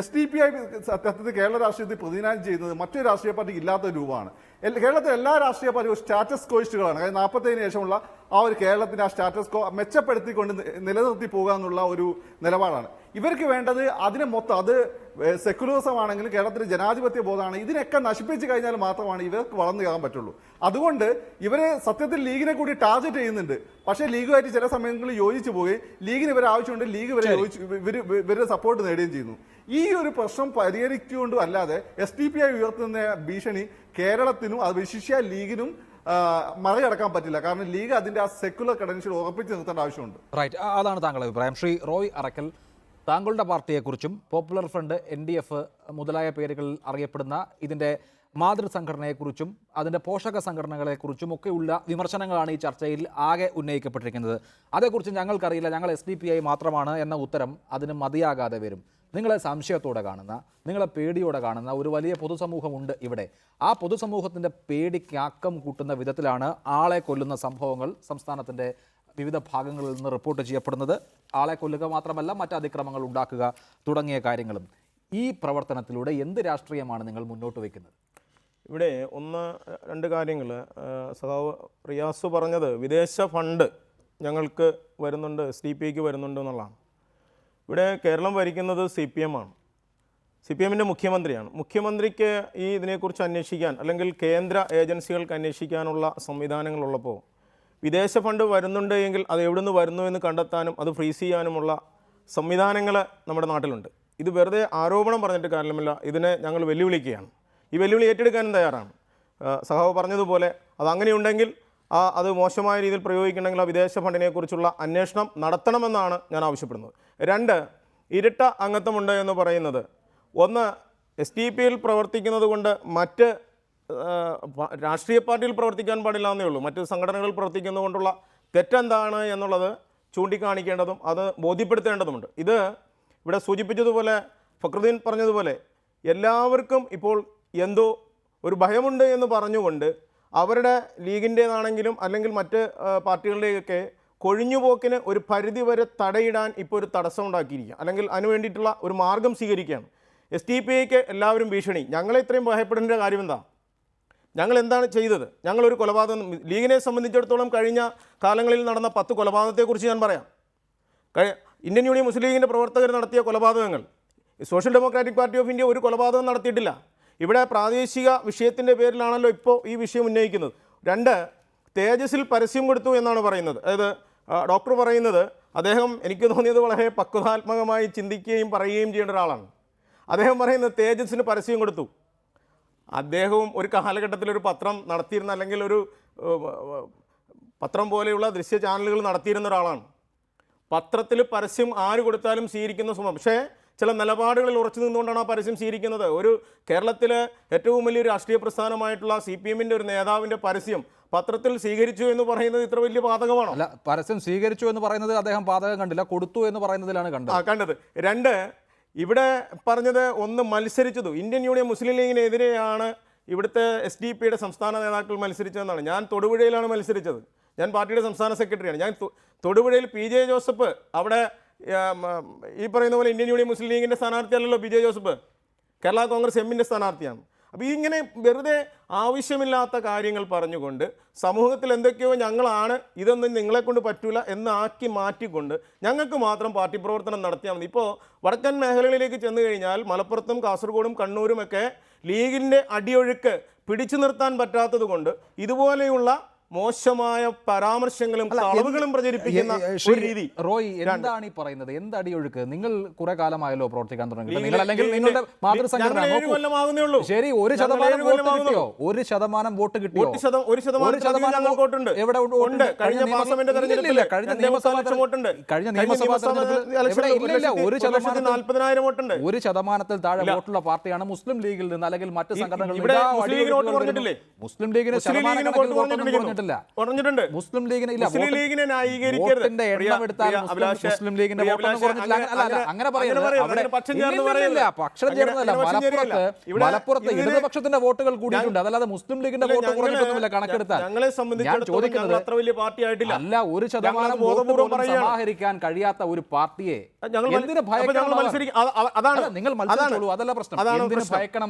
SDPI സത്യത്തിൽ കേരള രാഷ്ട്രീയത്തിൽ പ്രതിനിധാനം ചെയ്യുന്നത് മറ്റൊരു രാഷ്ട്രീയ പാർട്ടിക്ക് ഇല്ലാത്ത രൂപമാണ്. കേരളത്തിലെ എല്ലാ രാഷ്ട്രീയ പാർട്ടിയും സ്റ്റാറ്റസ് കോയിസ്റ്റുകളാണ്. കാരണം 47-ന് ശേഷമുള്ള ആ ഒരു കേരളത്തിന്റെ ആ സ്റ്റാറ്റസ് കോ മെച്ചപ്പെടുത്തിക്കൊണ്ട് നിലനിർത്തി പോകുക എന്നുള്ള ഒരു നിലപാടാണ് ഇവർക്ക് വേണ്ടത്. അതിനെ മൊത്തം അത് സെക്യുലറിസം ആണെങ്കിലും കേരളത്തിലെ ജനാധിപത്യ ബോധമാണ്. ഇതിനൊക്കെ നശിപ്പിച്ചു കഴിഞ്ഞാൽ മാത്രമാണ് ഇവർക്ക് വളർന്നു കയറാൻ പറ്റുള്ളൂ. അതുകൊണ്ട് ഇവരെ സത്യത്തിൽ ലീഗിനെ കൂടി ടാർഗറ്റ് ചെയ്യുന്നുണ്ട്. പക്ഷേ ലീഗുമായിട്ട് ചില സമയങ്ങളിൽ യോജിച്ചു പോവുകയും ലീഗിന് ഇവരെ ആവശ്യമുണ്ട്, ലീഗ് ഇവരുടെ സപ്പോർട്ട് നേടുകയും ചെയ്യുന്നു. ഈ ഒരു പ്രശ്നം പരിഹരിച്ചുകൊണ്ടും അല്ലാതെ SDPI ഉയർത്തുന്ന ഭീഷണി കേരളത്തിനും അത് വിശിഷ്യ ലീഗിനും മറികടക്കാൻ പറ്റില്ല. കാരണം ലീഗ് അതിന്റെ ആ സെക്യുലർ ക്രെഡൻഷ്യൽ ഉറപ്പിച്ച് നിർത്തേണ്ട ആവശ്യമുണ്ട്. റൈറ്റ്, അതാണ് താങ്കളുടെ അഭിപ്രായം. ശ്രീ റോയ് അറക്കൽ, താങ്കളുടെ പാർട്ടിയെക്കുറിച്ചും പോപ്പുലർ ഫ്രണ്ട്, NDF മുതലായ പേരുകളിൽ അറിയപ്പെടുന്ന ഇതിൻ്റെ മാതൃസംഘടനയെക്കുറിച്ചും അതിൻ്റെ പോഷക സംഘടനകളെക്കുറിച്ചും ഒക്കെയുള്ള വിമർശനങ്ങളാണ് ഈ ചർച്ചയിൽ ആകെ ഉന്നയിക്കപ്പെട്ടിരിക്കുന്നത്. അതേക്കുറിച്ച് ഞങ്ങൾക്കറിയില്ല, ഞങ്ങൾ SDPI മാത്രമാണ് എന്ന ഉത്തരം അതിന് മതിയാകാതെ വരും. നിങ്ങളെ സംശയത്തോടെ കാണുന്ന, നിങ്ങളെ പേടിയോടെ കാണുന്ന ഒരു വലിയ പൊതുസമൂഹമുണ്ട് ഇവിടെ. ആ പൊതുസമൂഹത്തിൻ്റെ പേടിക്ക് ആക്കം കൂട്ടുന്ന വിധത്തിലാണ് ആളെ കൊല്ലുന്ന സംഭവങ്ങൾ സംസ്ഥാനത്തിൻ്റെ വിവിധ ഭാഗങ്ങളിൽ നിന്ന് റിപ്പോർട്ട് ചെയ്യപ്പെടുന്നത്. ആളെ കൊല്ലുക മാത്രമല്ല, മറ്റ് അതിക്രമങ്ങൾ ഉണ്ടാക്കുക തുടങ്ങിയ കാര്യങ്ങളും. ഈ പ്രവർത്തനത്തിലൂടെ എന്ത് രാഷ്ട്രീയമാണ് നിങ്ങൾ മുന്നോട്ട് വയ്ക്കുന്നത്? ഇവിടെ രണ്ട് കാര്യങ്ങൾ സഖാവ് റിയാസ് പറഞ്ഞത് വിദേശ ഫണ്ട് ഞങ്ങൾക്ക് വരുന്നുണ്ട്, SDP വരുന്നുണ്ട് എന്നുള്ളതാണ്. ഇവിടെ കേരളം ഭരിക്കുന്നത് CPM ആണ്. CPMൻ്റെ മുഖ്യമന്ത്രിയാണ്. മുഖ്യമന്ത്രിക്ക് ഇതിനെക്കുറിച്ച് അന്വേഷിക്കാൻ അല്ലെങ്കിൽ കേന്ദ്ര ഏജൻസികൾക്ക് അന്വേഷിക്കാനുള്ള സംവിധാനങ്ങളുള്ളപ്പോൾ വിദേശ ഫണ്ട് വരുന്നുണ്ട് എങ്കിൽ അത് എവിടെ നിന്ന് വരുന്നു എന്ന് കണ്ടെത്താനും അത് ഫ്രീസ് ചെയ്യാനുമുള്ള സംവിധാനങ്ങൾ നമ്മുടെ നാട്ടിലുണ്ട്. ഇത് വെറുതെ ആരോപണം പറഞ്ഞിട്ട് കാര്യമില്ല, ഇതിനെ ഞങ്ങൾ വെല്ലുവിളിക്കുകയാണ്. ഈ വെല്ലുവിളി ഏറ്റെടുക്കാനും തയ്യാറാണ്. സഖാവ് പറഞ്ഞതുപോലെ അതങ്ങനെയുണ്ടെങ്കിൽ അത് മോശമായ രീതിയിൽ പ്രയോഗിക്കണമെങ്കിൽ ആ വിദേശ ഫണ്ടിനെക്കുറിച്ചുള്ള അന്വേഷണം നടത്തണമെന്നാണ് ഞാൻ ആവശ്യപ്പെടുന്നത്. 2, ഇരട്ട അംഗത്വമുണ്ട് എന്ന് പറയുന്നത്, ഒന്ന് SDP-യിൽ പ്രവർത്തിക്കുന്നത് കൊണ്ട് മറ്റ് രാഷ്ട്രീയ പാർട്ടിയിൽ പ്രവർത്തിക്കാൻ പാടില്ല എന്നേ ഉള്ളൂ. മറ്റ് സംഘടനകളിൽ പ്രവർത്തിക്കുന്നത് കൊണ്ടുള്ള തെറ്റെന്താണ് എന്നുള്ളത് ചൂണ്ടിക്കാണിക്കേണ്ടതും അത് ബോധ്യപ്പെടുത്തേണ്ടതുമുണ്ട്. ഇത് ഇവിടെ സൂചിപ്പിച്ചതുപോലെ ഫക്രുദ്ദീൻ പറഞ്ഞതുപോലെ എല്ലാവർക്കും ഇപ്പോൾ എന്തോ ഒരു ഭയമുണ്ട് എന്ന് പറഞ്ഞുകൊണ്ട് അവരുടെ ലീഗിൻ്റേതാണെങ്കിലും അല്ലെങ്കിൽ മറ്റ് പാർട്ടികളുടെയൊക്കെ കൊഴിഞ്ഞുപോക്കിന് ഒരു പരിധിവരെ തടയിടാൻ ഇപ്പോൾ ഒരു തടസ്സം ഉണ്ടാക്കിയിരിക്കുക, അല്ലെങ്കിൽ അതിനു വേണ്ടിയിട്ടുള്ള ഒരു മാർഗം സ്വീകരിക്കുകയാണ്. SDP-ക്ക് എല്ലാവരും ഭീഷണി. ഞങ്ങളെ ഇത്രയും ഭയപ്പെടേണ്ട കാര്യം എന്താ? ഞങ്ങൾ എന്താണ് ചെയ്തത്? ഞങ്ങളൊരു കൊലപാതകം, ലീഗിനെ സംബന്ധിച്ചിടത്തോളം കഴിഞ്ഞ കാലങ്ങളിൽ നടന്ന 10 കൊലപാതകത്തെക്കുറിച്ച് ഞാൻ പറയാം. ഇന്ത്യൻ യൂണിയൻ മുസ്ലിം ലീഗിൻ്റെ പ്രവർത്തകർ നടത്തിയ കൊലപാതകങ്ങൾ, social democratic party of India ഒരു കൊലപാതകം നടത്തിയിട്ടില്ല. ഇവിടെ പ്രാദേശിക വിഷയത്തിൻ്റെ പേരിലാണല്ലോ ഇപ്പോൾ ഈ വിഷയം ഉന്നയിക്കുന്നത്. 2, തേജസ്സിൽ പരസ്യം കൊടുത്തു എന്നാണ് പറയുന്നത്. അതായത് ഡോക്ടർ പറയുന്നത് അദ്ദേഹം, എനിക്ക് തോന്നിയത് വളരെ പക്വതാത്മകമായി ചിന്തിക്കുകയും പറയുകയും ചെയ്യേണ്ട ഒരാളാണ്. അദ്ദേഹം പറയുന്നത് തേജസ്സിന് പരസ്യം കൊടുത്തു. അദ്ദേഹവും ഒരു കാലഘട്ടത്തിലൊരു പത്രം നടത്തിയിരുന്ന, അല്ലെങ്കിൽ ഒരു പത്രം പോലെയുള്ള ദൃശ്യ ചാനലുകൾ നടത്തിയിരുന്ന ഒരാളാണ്. പത്രത്തിൽ പരസ്യം ആര് കൊടുത്താലും സ്വീകരിക്കുന്ന സ്വഭാവം, പക്ഷേ ചില നിലപാടുകളിൽ ഉറച്ചു നിന്നുകൊണ്ടാണ് ആ പരസ്യം സ്വീകരിക്കുന്നത്. ഒരു കേരളത്തിലെ ഏറ്റവും വലിയൊരു രാഷ്ട്രീയ പ്രസ്ഥാനമായിട്ടുള്ള CPM-ൻ്റെ ഒരു നേതാവിൻ്റെ പരസ്യം പത്രത്തിൽ സ്വീകരിച്ചു എന്ന് പറയുന്നത് ഇത്ര വലിയ പാതകമാണോ? അല്ല, പരസ്യം സ്വീകരിച്ചു എന്ന് പറയുന്നത് അദ്ദേഹം പാതകം കണ്ടില്ല, കൊടുത്തു എന്ന് പറയുന്നതിലാണ് കണ്ടത്. 2, ഇവിടെ പറഞ്ഞത്, ഒന്ന് മത്സരിച്ചതു ഇന്ത്യൻ യൂണിയൻ മുസ്ലിം ലീഗിനെതിരെയാണ് ഇവിടുത്തെ SDP-യുടെ സംസ്ഥാന നേതാക്കൾ മത്സരിച്ചതെന്നാണ്. ഞാൻ തൊടുപുഴയിലാണ് മത്സരിച്ചത്. ഞാൻ പാർട്ടിയുടെ സംസ്ഥാന സെക്രട്ടറിയാണ്. ഞാൻ തൊടുപുഴയിൽ PJ ജോസഫ്, അവിടെ ഈ പറയുന്ന പോലെ ഇന്ത്യൻ യൂണിയൻ മുസ്ലിം ലീഗിൻ്റെ സ്ഥാനാർത്ഥിയല്ലല്ലോ PJ ജോസഫ്, കേരള കോൺഗ്രസ് എമ്മിൻ്റെ സ്ഥാനാർത്ഥിയാണ്. അപ്പോൾ ഇങ്ങനെ വെറുതെ ആവശ്യമില്ലാത്ത കാര്യങ്ങൾ പറഞ്ഞുകൊണ്ട് സമൂഹത്തിൽ എന്തൊക്കെയോ ഞങ്ങളാണ്, ഇതൊന്നും നിങ്ങളെക്കൊണ്ട് പറ്റൂല എന്നാക്കി മാറ്റിക്കൊണ്ട് ഞങ്ങൾക്ക് മാത്രം പാർട്ടി പ്രവർത്തനം നടത്തിയാൽ മതി. ഇപ്പോൾ വടക്കൻ മേഖലകളിലേക്ക് ചെന്ന് കഴിഞ്ഞാൽ മലപ്പുറത്തും കാസർഗോഡും കണ്ണൂരുമൊക്കെ ലീഗിൻ്റെ അടിയൊഴുക്ക് പിടിച്ചു നിർത്താൻ പറ്റാത്തത് കൊണ്ട് ഇതുപോലെയുള്ള മോശമായ പരാമർശങ്ങളും കളവുകളും പ്രചരിപ്പിക്കുന്ന ഒരു രീതി. റോയ്, എന്താണ് ഈ പറയുന്നത്? എന്തടിയൊഴുക്ക്? നിങ്ങൾ കുറെ കാലമായല്ലോ പ്രവർത്തിക്കാൻ തുടങ്ങി. നിങ്ങൾ അല്ലെങ്കിൽ നിങ്ങളുടെ മാതൃസംഘടന ശരി, 1% വോട്ട് കിട്ടിയോ? 1% വോട്ട് കിട്ടിയോ? 1% വോട്ടുണ്ട്. എവിടെ ഉണ്ട്? കഴിഞ്ഞ നിയമസഭാ തെരഞ്ഞെടുപ്പിൽ 40,000 വോട്ടുണ്ട്. 1%-ൽ താഴെ വോട്ടുള്ള പാർട്ടിയാണ് മുസ്ലിം ലീഗിൽ നിന്ന്, അല്ലെങ്കിൽ മറ്റ് സംഘടനകൾ. മുസ്ലിം ലീഗിന് പറഞ്ഞിട്ടുണ്ട്. മുസ്ലിം ലീഗിനെ ന്യായീകരിക്കരുത്. മുസ്ലിം ലീഗിന്റെ അങ്ങനെ പറയുന്നില്ല. പക്ഷം ചേർന്നതല്ല. മലപ്പുറത്ത് ഇടതുപക്ഷത്തിന്റെ വോട്ടുകൾ കൂടിയിട്ടുണ്ട്. അതല്ലാതെ മുസ്ലിം ലീഗിന്റെ വോട്ട് കുറഞ്ഞിട്ടൊന്നുമില്ല കണക്കെടുത്താൽ. ഞാൻ ചോദിക്കുന്നത്, അത്ര വലിയ പാർട്ടി ആയിട്ടില്ല. അല്ല, 1% വോട്ട് സമാഹരിക്കാൻ കഴിയാത്ത ഒരു പാർട്ടിയെ എന്തിന് ഭയക്കണം? നിങ്ങൾ മത്സരിച്ചോളൂ, അതല്ല പ്രശ്നം. എന്തിന് ഭയക്കണം?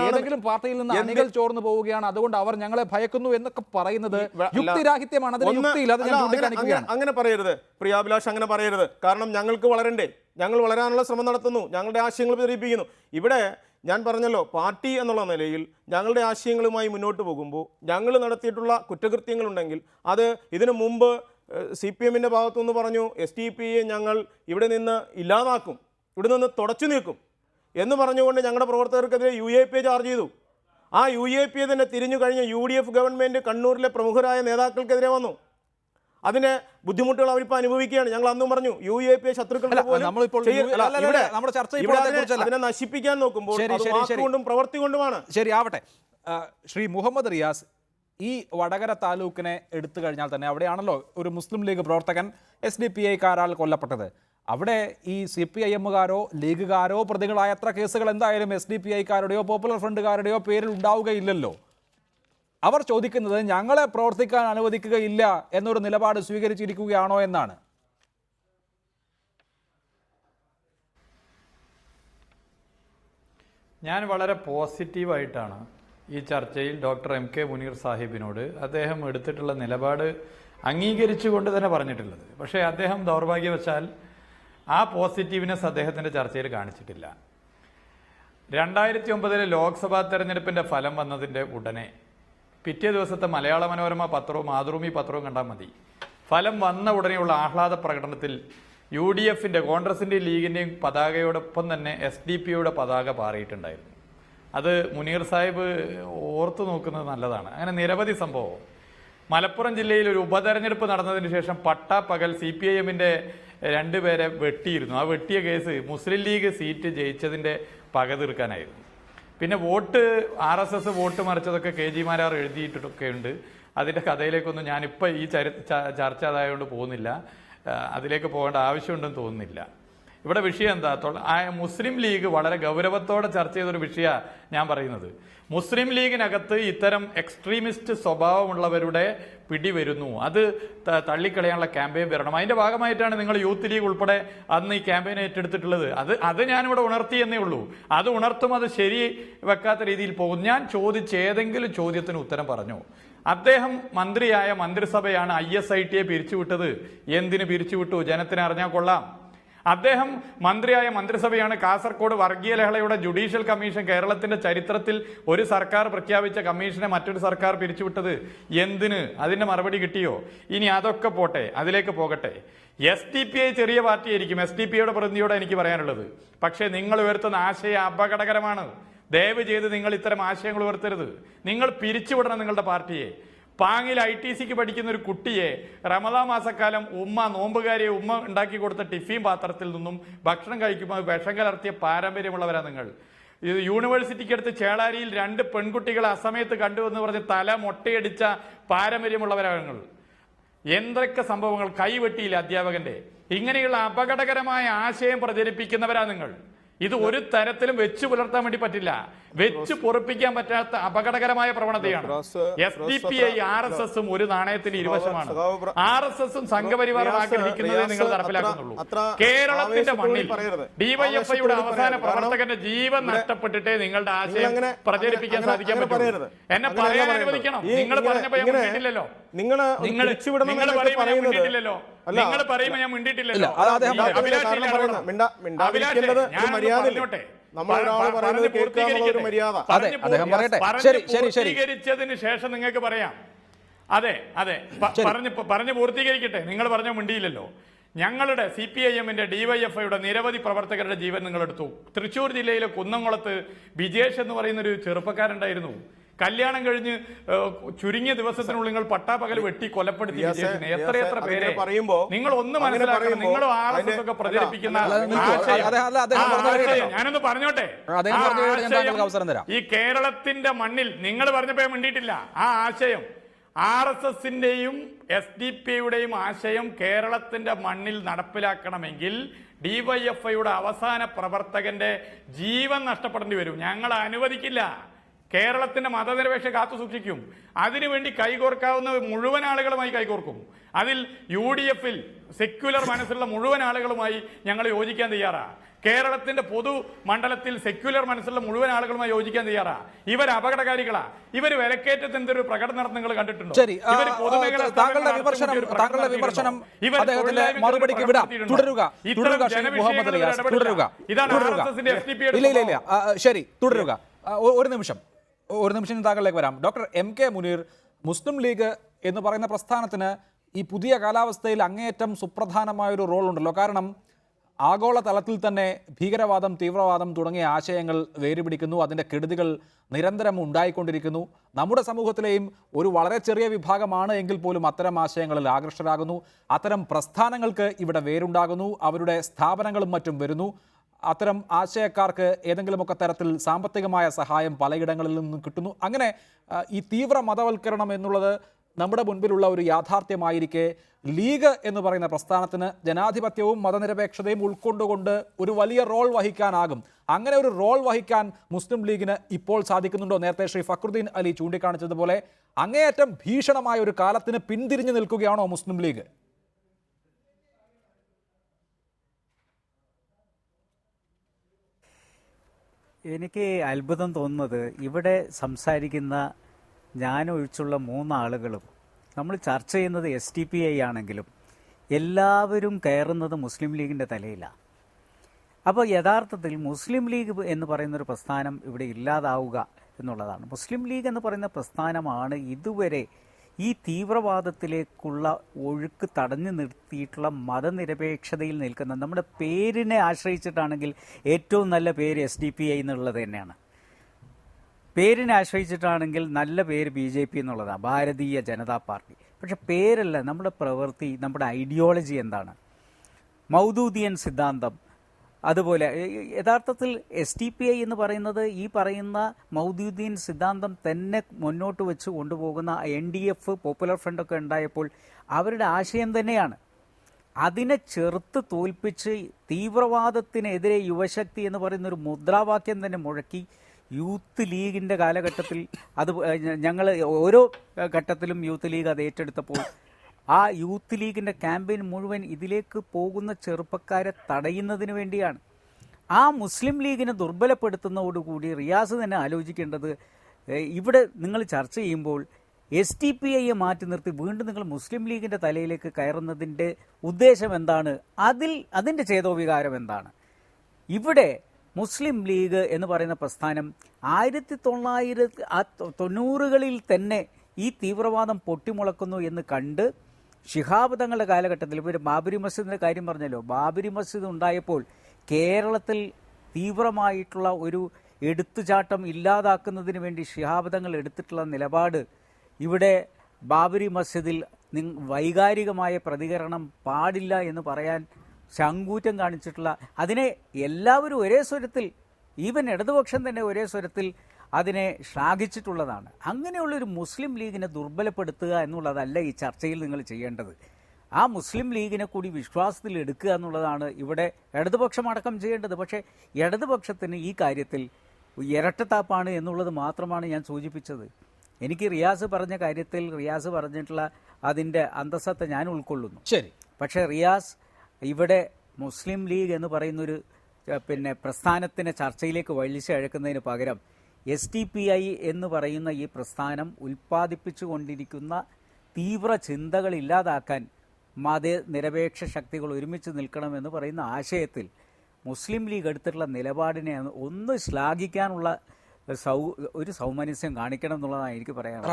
ഏതെങ്കിലും പാർട്ടിയിൽ നിന്ന് അണികൾ ചോർന്നു പോവുകയാണ്, അതുകൊണ്ട് അവർ ഞങ്ങളെ ഭയക്കുന്നു എന്നൊക്കെ പറയുന്നത് യുക്തിരാഹിത്യമാണ്. അങ്ങനെ പറയരുത് പ്രിയാഭിലാഷ്, അങ്ങനെ പറയരുത്. കാരണം ഞങ്ങൾക്ക് വളരണ്ടേ, ഞങ്ങൾ വളരാനുള്ള ശ്രമം നടത്തുന്നു, ഞങ്ങളുടെ ആശയങ്ങൾ പ്രചരിപ്പിക്കുന്നു. ഇവിടെ ഞാൻ പറഞ്ഞല്ലോ, പാർട്ടി എന്നുള്ള നിലയിൽ ഞങ്ങളുടെ ആശയങ്ങളുമായി മുന്നോട്ട് പോകുമ്പോൾ ഞങ്ങൾ നടത്തിയിട്ടുള്ള കുറ്റകൃത്യങ്ങളുണ്ടെങ്കിൽ അത് ഇതിനു മുമ്പ് CPM-ൻ്റെ ഭാഗത്തുനിന്ന് പറഞ്ഞു SDP-യെ ഞങ്ങൾ ഇവിടെ നിന്ന് ഇല്ലാതാക്കും, ഇവിടെ നിന്ന് തുടച്ചു നീക്കും എന്ന് പറഞ്ഞുകൊണ്ട് ഞങ്ങളുടെ പ്രവർത്തകർക്കെതിരെ UAP ചാർജ് ചെയ്തു. ആ UAP തന്നെ തിരിഞ്ഞു കഴിഞ്ഞ UDF ഗവൺമെൻറ് കണ്ണൂരിലെ പ്രമുഖരായ നേതാക്കൾക്കെതിരെ വന്നു. അതിന് ബുദ്ധിമുട്ടുകൾ അവരിപ്പോൾ അനുഭവിക്കുകയാണ്. ഞങ്ങൾ അന്നും പറഞ്ഞു UAP ശത്രുക്കളുടെ അതിനെ നശിപ്പിക്കാൻ നോക്കുമ്പോൾ വാക്കുകൊണ്ടും പ്രവൃത്തി കൊണ്ടുമാണ്. ശരി, ആവട്ടെ. ശ്രീ മുഹമ്മദ് റിയാസ്, ഈ വടകര താലൂക്കിനെ എടുത്തു കഴിഞ്ഞാൽ തന്നെ അവിടെയാണല്ലോ ഒരു മുസ്ലിം ലീഗ് പ്രവർത്തകൻ SDPI-ക്കാരാൽ കൊല്ലപ്പെട്ടത്. അവിടെ ഈ CPIM-കാരോ ലീഗുകാരോ പ്രതികളായ എത്ര കേസുകൾ എന്തായാലും SDPI-ക്കാരുടെയോ പോപ്പുലർ ഫ്രണ്ടുകാരുടെയോ പേരിൽ ഉണ്ടാവുകയില്ലല്ലോ. അവർ ചോദിക്കുന്നത് ഞങ്ങളെ പ്രവർത്തിക്കാൻ അനുവദിക്കുകയില്ല എന്നൊരു നിലപാട് സ്വീകരിച്ചിരിക്കുകയാണോ എന്നാണ്. ഞാൻ വളരെ പോസിറ്റീവായിട്ടാണ് ഈ ചർച്ചയിൽ ഡോക്ടർ MK മുനീർ സാഹിബിനോട് അദ്ദേഹം എടുത്തിട്ടുള്ള നിലപാട് അംഗീകരിച്ചുകൊണ്ട് തന്നെ പറഞ്ഞിട്ടുള്ളത്. പക്ഷേ അദ്ദേഹം ദൗർഭാഗ്യവശാൽ ആ പോസിറ്റീവ്നെസ് അദ്ദേഹത്തിൻ്റെ ചർച്ചയിൽ കാണിച്ചിട്ടില്ല. 2009 ലോക്സഭാ തെരഞ്ഞെടുപ്പിൻ്റെ ഫലം വന്നതിൻ്റെ ഉടനെ പിറ്റേ ദിവസത്തെ മലയാള മനോരമ പത്രവും മാതൃഭൂമി പത്രവും കണ്ടാൽ മതി. ഫലം വന്ന ഉടനെയുള്ള ആഹ്ലാദ പ്രകടനത്തിൽ UDFിൻ്റെ കോൺഗ്രസിൻ്റെയും ലീഗിൻ്റെയും പതാകയോടൊപ്പം തന്നെ SDP-യുടെ പതാക പാറിയിട്ടുണ്ടായിരുന്നു. അത് മുനീർ സാഹിബ് ഓർത്തു നോക്കുന്നത് നല്ലതാണ്. അങ്ങനെ നിരവധി സംഭവം. മലപ്പുറം ജില്ലയിൽ ഒരു ഉപതെരഞ്ഞെടുപ്പ് നടന്നതിന് ശേഷം പട്ടാപ്പകൽ CPIMൻ്റെ 2 പേരെ വെട്ടിയിരുന്നു. ആ വെട്ടിയ കേസ് മുസ്ലിം ലീഗ് സീറ്റ് ജയിച്ചതിൻ്റെ പക തീർക്കാനായിരുന്നു. പിന്നെ RSS വോട്ട് മറിച്ചതൊക്കെ KG മാരാർ എഴുതിയിട്ടൊക്കെ ഉണ്ട്. അതിൻ്റെ കഥയിലേക്കൊന്നും ഞാനിപ്പോൾ ഈ ചർച്ച അതായതുകൊണ്ട് പോകുന്നില്ല. അതിലേക്ക് പോകേണ്ട ആവശ്യമുണ്ടെന്ന് തോന്നുന്നില്ല. ഇവിടെ വിഷയം എന്താ, മുസ്ലിം ലീഗ് വളരെ ഗൗരവത്തോടെ ചർച്ച ചെയ്തൊരു വിഷയമാണ് ഞാൻ പറയുന്നത്. മുസ്ലിം ലീഗിനകത്ത് ഇത്തരം എക്സ്ട്രീമിസ്റ്റ് സ്വഭാവമുള്ളവരുടെ പിടി വരുന്നു. അത് തള്ളിക്കളയാനുള്ള ക്യാമ്പയിൻ വരണം. അതിൻ്റെ ഭാഗമായിട്ടാണ് നിങ്ങൾ യൂത്ത് ലീഗ് ഉൾപ്പെടെ അന്ന് ഈ ക്യാമ്പയിൻ ഏറ്റെടുത്തിട്ടുള്ളത്. അത് ഞാനിവിടെ ഉണർത്തിയെന്നേ ഉള്ളൂ. അത് ഉണർത്തും, അത് ശരി വെക്കാത്ത രീതിയിൽ പോകും. ഞാൻ ചോദിച്ച ഏതെങ്കിലും ചോദ്യത്തിന് ഉത്തരം പറഞ്ഞു. അദ്ദേഹം മന്ത്രിയായ മന്ത്രിസഭയാണ് ISIT പിരിച്ചുവിട്ടത്. എന്തിന് പിരിച്ചുവിട്ടു? ജനത്തിന് അറിഞ്ഞാൽ കൊള്ളാം. അദ്ദേഹം മന്ത്രിയായ മന്ത്രിസഭയാണ് കാസർഗോഡ് വർഗീയ ലഹളയുടെ ജുഡീഷ്യൽ കമ്മീഷൻ, കേരളത്തിന്റെ ചരിത്രത്തിൽ ഒരു സർക്കാർ പ്രഖ്യാപിച്ച കമ്മീഷനെ മറ്റൊരു സർക്കാർ പിരിച്ചുവിട്ടത്. എന്തിന്? അതിന്റെ മറുപടി കിട്ടിയോ? ഇനി അതൊക്കെ പോട്ടെ, അതിലേക്ക് പോകട്ടെ. SDPI ചെറിയ പാർട്ടിയായിരിക്കും. SDPIയുടെ പ്രതിനിധിയോട് എനിക്ക് പറയാനുള്ളത്, പക്ഷേ നിങ്ങൾ ഉയർത്തുന്ന ആശയം അപകടകരമാണ്. ദയവ് ചെയ്ത് നിങ്ങൾ ഇത്തരം ആശയങ്ങൾ ഉയർത്തരുത്. നിങ്ങൾ പിരിച്ചുവിടണം നിങ്ങളുടെ പാർട്ടിയെ. പാങ്ങിൽ ITCക്ക് പഠിക്കുന്ന ഒരു കുട്ടിയെ റമദാൻ മാസക്കാലം നോമ്പുകാരിയെ ഉണ്ടാക്കി കൊടുത്ത ടിഫിൻ പാത്രത്തിൽ നിന്നും ഭക്ഷണം കഴിക്കുമ്പോൾ വിഷം കലർത്തിയ പാരമ്പര്യമുള്ളവരാണ് നിങ്ങൾ. ഇത് യൂണിവേഴ്സിറ്റിക്ക് അടുത്ത് ചേളാരിയിൽ 2 പെൺകുട്ടികളെ അസമയത്ത് കണ്ടുവെന്ന് പറഞ്ഞ് തല മൊട്ടയടിച്ച പാരമ്പര്യമുള്ളവരാണ് നിങ്ങൾ. എന്തൊക്കെ സംഭവങ്ങൾ! കൈവെട്ടിയില്ല അധ്യാപകന്റെ. ഇങ്ങനെയുള്ള അപകടകരമായ ആശയം പ്രചരിപ്പിക്കുന്നവരാ നിങ്ങൾ. ഇത് ഒരു തരത്തിലും വെച്ചു പുലർത്താൻ വേണ്ടി പറ്റില്ല. വെച്ച് പൊറുപ്പിക്കാൻ പറ്റാത്ത അപകടകരമായ പ്രവണതയാണ്. SDPI RSSും ഒരു നാണയത്തിന് ഇരുവശമാണ്. RSSും സംഘപരിവാരം ആഗ്രഹിക്കുന്നതേ നിങ്ങൾ നടപ്പിലാക്കുന്നുള്ളൂ. കേരളത്തിന്റെ മണ്ണിൽ DYFIയുടെ അവസാന പ്രവർത്തകന്റെ ജീവൻ നഷ്ടപ്പെട്ടിട്ടേ നിങ്ങളുടെ ആശയം പ്രചരിപ്പിക്കാൻ സാധിക്കാൻ പറ്റുള്ളൂ. എന്നെ പറയാൻ അനുവദിക്കണം. നിങ്ങൾ പറഞ്ഞപ്പോ ഞാൻ മിണ്ടിയിട്ടില്ലല്ലോ. നിങ്ങൾ പറയുമ്പോ ഞാൻ മിണ്ടിയിട്ടില്ലല്ലോ. പൂർത്തീകരിച്ചതിന് ശേഷം നിങ്ങൾക്ക് പറയാം. അതെ പറഞ്ഞു പൂർത്തീകരിക്കട്ടെ. നിങ്ങൾ പറഞ്ഞ മിണ്ടിയില്ലല്ലോ. ഞങ്ങളുടെ CPIMന്റെ DYFIയുടെ നിരവധി പ്രവർത്തകരുടെ ജീവൻ നിങ്ങൾ എടുത്തു. തൃശ്ശൂർ ജില്ലയിലെ കുന്നംകുളത്ത് ബിജേഷ് എന്ന് പറയുന്ന ഒരു ചെറുപ്പക്കാരുണ്ടായിരുന്നു. കല്യാണം കഴിഞ്ഞ് ചുരുങ്ങിയ ദിവസത്തിനുള്ളിൽ നിങ്ങൾ പട്ടാപ്പകൽ വെട്ടി കൊലപ്പെടുത്തി വിജയിച്ചിനെ എത്രയെത്ര പേരെ. നിങ്ങൾ ഒന്ന് മനസ്സിലാക്കണം, നിങ്ങൾ RSS ഒക്കെ പ്രചരിപ്പിക്കുന്ന ഞാനൊന്ന് പറഞ്ഞോട്ടെ, ഈ കേരളത്തിന്റെ മണ്ണിൽ നിങ്ങൾ പറഞ്ഞപ്പോ മിണ്ടിയിട്ടില്ല. ആ ആശയം RSSന്റെയും SDPIയുടെയും ആശയം കേരളത്തിന്റെ മണ്ണിൽ നടപ്പിലാക്കണമെങ്കിൽ DYFIയുടെ അവസാന പ്രവർത്തകന്റെ ജീവൻ നഷ്ടപ്പെടേണ്ടി വരും. ഞങ്ങൾ അനുവദിക്കില്ല. കേരളത്തിന്റെ മതനിരപേക്ഷ കാത്തു സൂക്ഷിക്കും. അതിനുവേണ്ടി കൈകോർക്കാവുന്ന മുഴുവൻ ആളുകളുമായി കൈകോർക്കും. അതിൽ UDFൽ സെക്യുലർ മനസ്സുള്ള മുഴുവൻ ആളുകളുമായി ഞങ്ങൾ യോജിക്കാൻ തയ്യാറാ. കേരളത്തിന്റെ പൊതു മണ്ഡലത്തിൽ സെക്യുലർ മനസ്സുള്ള മുഴുവൻ ആളുകളുമായി യോജിക്കാൻ തയ്യാറാ. ഇവർ അപകടകാരികളാ. ഇവർ വിലക്കയറ്റത്തിന്റെ ഒരു പ്രകടനം നടത്തുന്ന നിങ്ങൾ കണ്ടിട്ടുണ്ടോ? ഒരു നിമിഷം താങ്കളിലേക്ക് വരാം. Doctor MK Muneer, Muslim league എന്ന് പറയുന്ന പ്രസ്ഥാനത്തിന് ഈ പുതിയ കാലാവസ്ഥയിൽ അങ്ങേയറ്റം സുപ്രധാനമായൊരു റോൾ ഉണ്ടല്ലോ. കാരണം ആഗോള തലത്തിൽ തന്നെ ഭീകരവാദം, തീവ്രവാദം തുടങ്ങിയ ആശയങ്ങൾ വേരുപിടിക്കുന്നു. അതിൻ്റെ കെടുതികൾ നിരന്തരം ഉണ്ടായിക്കൊണ്ടിരിക്കുന്നു. നമ്മുടെ സമൂഹത്തിലെയും ഒരു വളരെ ചെറിയ വിഭാഗമാണ് എങ്കിൽ പോലും അത്തരം ആശയങ്ങളിൽ ആകർഷകരാകുന്നു. അത്തരം പ്രസ്ഥാനങ്ങൾക്ക് ഇവിടെ വേരുണ്ടാകുന്നു. അവരുടെ സ്ഥാപനങ്ങളും മറ്റും വരുന്നു. അത്തരം ആശയക്കാർക്ക് ഏതെങ്കിലുമൊക്കെ തരത്തിൽ സാമ്പത്തികമായ സഹായം പലയിടങ്ങളിൽ നിന്നും കിട്ടുന്നു. അങ്ങനെ ഈ തീവ്ര മതവൽക്കരണം എന്നുള്ളത് നമ്മുടെ മുൻപിലുള്ള ഒരു യാഥാർത്ഥ്യമായിരിക്കെ ലീഗ് എന്ന് പറയുന്ന പ്രസ്ഥാനത്തിന് ജനാധിപത്യവും മതനിരപേക്ഷതയും ഉൾക്കൊണ്ടുകൊണ്ട് ഒരു വലിയ റോൾ വഹിക്കാനാകും. അങ്ങനെ ഒരു റോൾ വഹിക്കാൻ മുസ്ലിം ലീഗിന് ഇപ്പോൾ സാധിക്കുന്നുണ്ടോ? നേരത്തെ ശ്രീ ഫക്രുദ്ദീൻ അലി ചൂണ്ടിക്കാണിച്ചതുപോലെ അങ്ങേയറ്റം ഭീഷണമായ ഒരു കാലത്തിന് പിന്തിരിഞ്ഞു നിൽക്കുകയാണോ മുസ്ലിം ലീഗ്? എനിക്ക് അത്ഭുതം തോന്നുന്നത് ഇവിടെ സംസാരിക്കുന്ന ഞാനൊഴിച്ചുള്ള 3 ആളുകളും നമ്മൾ ചർച്ച ചെയ്യുന്നത് SDPI ആണെങ്കിലും എല്ലാവരും കയറുന്നത് മുസ്ലിം ലീഗിൻ്റെ തലയിലാണ്. അപ്പോൾ യഥാർത്ഥത്തിൽ മുസ്ലിം ലീഗ് എന്ന് പറയുന്നൊരു പ്രസ്ഥാനം ഇവിടെ ഇല്ലാതാവുക എന്നുള്ളതാണ്. മുസ്ലിം ലീഗ് എന്ന് പറയുന്ന പ്രസ്ഥാനമാണ് ഇതുവരെ ഈ തീവ്രവാദത്തിലേക്കുള്ള ഒഴുക്ക് തടഞ്ഞു നിർത്തിയിട്ടുള്ള മതനിരപേക്ഷതയിൽ നിൽക്കുന്ന, നമ്മുടെ പേരിനെ ആശ്രയിച്ചിട്ടാണെങ്കിൽ ഏറ്റവും നല്ല പേര് SDPI എന്നുള്ളത് തന്നെയാണ്. പേരിനെ ആശ്രയിച്ചിട്ടാണെങ്കിൽ നല്ല പേര് BJP എന്നുള്ളതാണ്, ഭാരതീയ ജനതാ പാർട്ടി. പക്ഷെ പേരല്ല, നമ്മുടെ പ്രവൃത്തി, നമ്മുടെ ഐഡിയോളജി എന്താണ്, മൗദൂദിയൻ സിദ്ധാന്തം. അതുപോലെ യഥാർത്ഥത്തിൽ SDPI എന്ന് പറയുന്നത് ഈ പറയുന്ന മൗദൂദിയൻ സിദ്ധാന്തം തന്നെ മുന്നോട്ട് വെച്ച് കൊണ്ടുപോകുന്ന NDF, പോപ്പുലർ ഫ്രണ്ടൊക്കെ ഉണ്ടായപ്പോൾ അവരുടെ ആശയം തന്നെയാണ്. അതിനെ ചെറുത്ത് തോൽപ്പിച്ച് തീവ്രവാദത്തിനെതിരെ യുവശക്തി എന്ന് പറയുന്നൊരു മുദ്രാവാക്യം തന്നെ മുഴക്കി യൂത്ത് ലീഗിൻ്റെ കാലഘട്ടത്തിൽ അത് ഞങ്ങൾ ഓരോ ഘട്ടത്തിലും യൂത്ത് ലീഗ് അത് ഏറ്റെടുത്തപ്പോൾ ആ യൂത്ത് ലീഗിൻ്റെ ക്യാമ്പയിൻ മുഴുവൻ ഇതിലേക്ക് പോകുന്ന ചെറുപ്പക്കാരെ തടയുന്നതിന് വേണ്ടിയാണ്. ആ മുസ്ലിം ലീഗിനെ ദുർബലപ്പെടുത്തുന്നതോടുകൂടി റിയാസ് തന്നെ ആലോചിക്കേണ്ടത്, ഇവിടെ നിങ്ങൾ ചർച്ച ചെയ്യുമ്പോൾ SDPIയെ മാറ്റി നിർത്തി വീണ്ടും നിങ്ങൾ മുസ്ലിം ലീഗിൻ്റെ തലയിലേക്ക് കയറുന്നതിൻ്റെ ഉദ്ദേശം എന്താണ്, അതിൻ്റെ ചേതോവികാരം എന്താണ്? ഇവിടെ മുസ്ലിം ലീഗ് എന്ന് പറയുന്ന പ്രസ്ഥാനം 1990കളിൽ തന്നെ ഈ തീവ്രവാദം പൊട്ടിമുളക്കുന്നു എന്ന് കണ്ട് ശിഹാബ് തങ്ങളുടെ കാലഘട്ടത്തിൽ, ഇപ്പോൾ ബാബരി മസ്ജിദിൻ്റെ കാര്യം പറഞ്ഞല്ലോ, ബാബരി മസ്ജിദ് ഉണ്ടായപ്പോൾ കേരളത്തിൽ തീവ്രമായിട്ടുള്ള ഒരു എടുത്തുചാട്ടം ഇല്ലാതാക്കുന്നതിന് വേണ്ടി ശിഹാബ് തങ്ങൾ എടുത്തിട്ടുള്ള നിലപാട്, ഇവിടെ ബാബരി മസ്ജിദിൽ വൈകാരികമായ പ്രതികരണം പാടില്ല എന്ന് പറയാൻ ചങ്കൂറ്റം കാണിച്ചിട്ടുള്ള, അതിനെ എല്ലാവരും ഒരേ സ്വരത്തിൽ, ഈവൻ ഇടതുപക്ഷം തന്നെ ഒരേ സ്വരത്തിൽ അതിനെ ശ്ലാഘിച്ചിട്ടുള്ളതാണ്. അങ്ങനെയുള്ളൊരു മുസ്ലിം ലീഗിനെ ദുർബലപ്പെടുത്തുക എന്നുള്ളതല്ല ഈ ചർച്ചയിൽ നിങ്ങൾ ചെയ്യേണ്ടത്. ആ മുസ്ലിം ലീഗിനെ കൂടി വിശ്വാസത്തിൽ എടുക്കുക എന്നുള്ളതാണ് ഇവിടെ ഇടതുപക്ഷം അടക്കം ചെയ്യേണ്ടത്. പക്ഷേ ഇടതുപക്ഷത്തിന് ഈ കാര്യത്തിൽ ഇരട്ടത്താപ്പാണ് എന്നുള്ളത് മാത്രമാണ് ഞാൻ സൂചിപ്പിച്ചത്. എനിക്ക് റിയാസ് പറഞ്ഞ കാര്യത്തിൽ റിയാസ് പറഞ്ഞിട്ടുള്ള അതിൻ്റെ അന്തസ്സത്തെ ഞാൻ ഉൾക്കൊള്ളുന്നു. ശരി. പക്ഷേ റിയാസ് ഇവിടെ മുസ്ലിം ലീഗ് എന്ന് പറയുന്നൊരു പ്രസ്ഥാനത്തിനെ ചർച്ചയിലേക്ക് വലിച്ചഴക്കുന്നതിന് പകരം SDPI എന്ന് പറയുന്ന ഈ പ്രസ്ഥാനം ഉൽപ്പാദിപ്പിച്ചുകൊണ്ടിരിക്കുന്ന തീവ്ര ചിന്തകൾ ഇല്ലാതാക്കാൻ മതനിരപേക്ഷ ശക്തികൾ ഒരുമിച്ച് നിൽക്കണമെന്ന് പറയുന്ന ആശയത്തിൽ മുസ്ലിം ലീഗ് എടുത്തിട്ടുള്ള നിലപാടിനെ ഒന്ന് ശ്ലാഘിക്കാനുള്ള ഒരു സൗമനസ്യം കാണിക്കണം എന്നുള്ളതാണ് എനിക്ക് പറയാനുള്ളത്.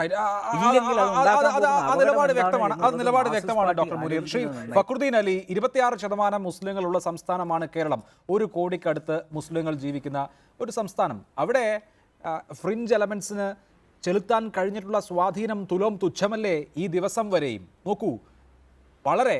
നിലപാട് വ്യക്തമാണ് ഡോക്ടർ മുനീർ. ശ്രീ ഫക്രുദ്ദീൻ അലി, 26% മുസ്ലിങ്ങളുള്ള സംസ്ഥാനമാണ് കേരളം. 1 കോടിക്കടുത്ത് മുസ്ലിങ്ങൾ ജീവിക്കുന്ന ഒരു സംസ്ഥാനം. അവിടെ ഫ്രിഞ്ച് എലമെന്റ്സിന് ചെലുത്താൻ കഴിഞ്ഞിട്ടുള്ള സ്വാധീനം തുലോം തുച്ഛമല്ലേ ഈ ദിവസം വരെയും? നോക്കൂ, വളരെ